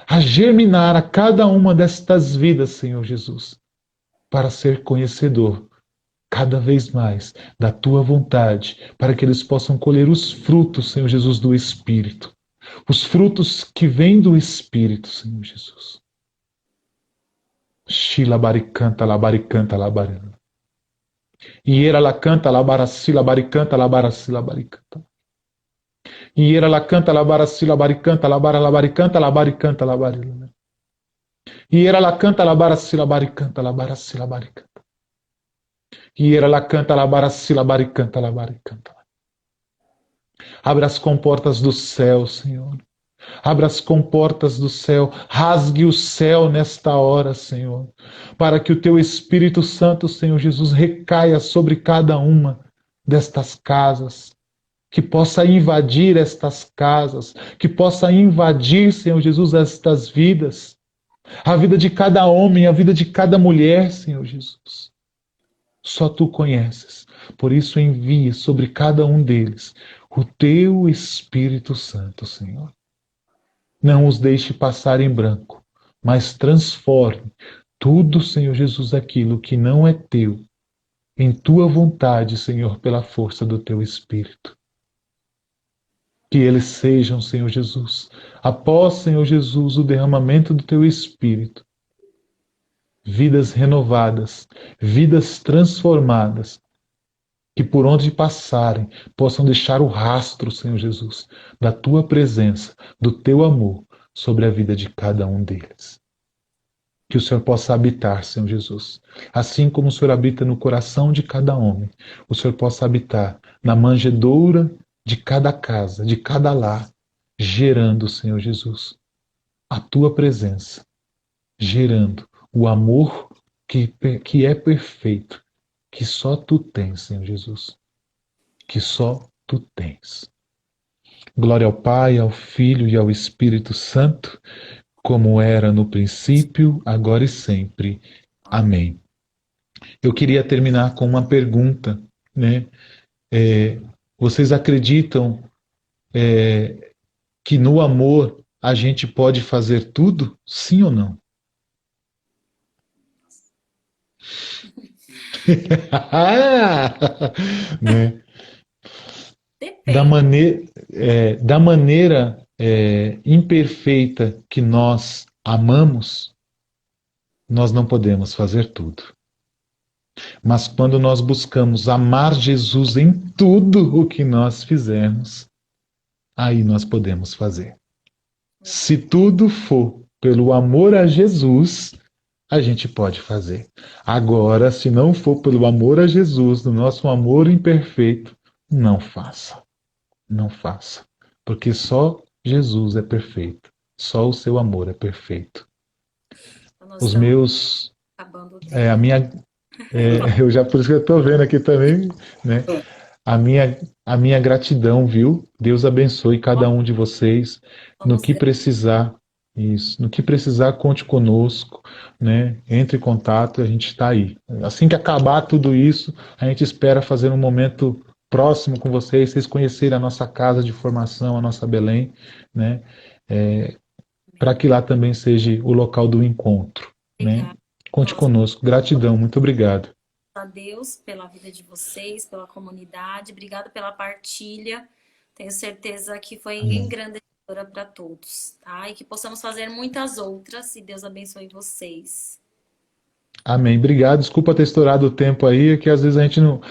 a germinar a cada uma destas vidas, Senhor Jesus, para ser conhecedor cada vez mais da Tua vontade, para que eles possam colher os frutos, Senhor Jesus, do Espírito. Os frutos que vêm do Espírito, Senhor Jesus. Shila baricanta, labaricanta, labaricanta. Iera la canta, labaracila, baricanta, labaracila, baricanta. Iera la canta, labaracila, baricanta, labaricanta, labaricanta, labaricanta. Iera la canta, labaracila, baricanta, labaracila, baricanta. Iera la canta, labaracila, baricanta, labaricanta. Abra as comportas do céu, Senhor. Abra as comportas do céu, rasgue o céu nesta hora, Senhor, para que o Teu Espírito Santo, Senhor Jesus, recaia sobre cada uma destas casas, que possa invadir estas casas, que possa invadir, Senhor Jesus, estas vidas, a vida de cada homem, a vida de cada mulher, Senhor Jesus. Só Tu conheces, por isso envia sobre cada um deles o Teu Espírito Santo, Senhor. Não os deixe passar em branco, mas transforme tudo, Senhor Jesus, aquilo que não é Teu, em Tua vontade, Senhor, pela força do Teu Espírito. Que eles sejam, Senhor Jesus, após, Senhor Jesus, o derramamento do Teu Espírito, vidas renovadas, vidas transformadas, que por onde passarem possam deixar o rastro, Senhor Jesus, da Tua presença, do Teu amor sobre a vida de cada um deles. Que o Senhor possa habitar, Senhor Jesus, assim como o Senhor habita no coração de cada homem, o Senhor possa habitar na manjedoura de cada casa, de cada lar, gerando, Senhor Jesus, a Tua presença, gerando o amor que é perfeito, que só Tu tens, Senhor Jesus. Que só Tu tens. Glória ao Pai, ao Filho e ao Espírito Santo, como era no princípio, agora e sempre. Amém. Eu queria terminar com uma pergunta, né? Vocês acreditam que no amor a gente pode fazer tudo? Sim ou não? Né? Da maneira imperfeita que nós amamos, nós não podemos fazer tudo. Mas quando nós buscamos amar Jesus em tudo o que nós fizermos, aí nós podemos fazer. Se tudo for pelo amor a Jesus, a gente pode fazer. Agora, se não for pelo amor a Jesus, do nosso amor imperfeito, não faça. Não faça. Porque só Jesus é perfeito. Só o seu amor é perfeito. Os meus... a minha... eu já, por isso que eu estou vendo aqui também, né? A minha gratidão, viu? Deus abençoe cada um de vocês. No que precisar, isso. No que precisar, conte conosco, né? Entre em contato, a gente está aí. Assim que acabar tudo isso, a gente espera fazer um momento próximo com vocês conhecerem a nossa casa de formação, a nossa Belém, né? Para que lá também seja o local do encontro, né? Conte conosco. Gratidão, muito obrigado. a Deus pela vida de vocês, pela comunidade. Obrigado pela partilha. Tenho certeza que foi Amém. engrandecedora para todos, tá? E que possamos fazer muitas outras. E Deus abençoe vocês. Amém. Obrigado. Desculpa ter estourado o tempo aí, que às vezes a gente não,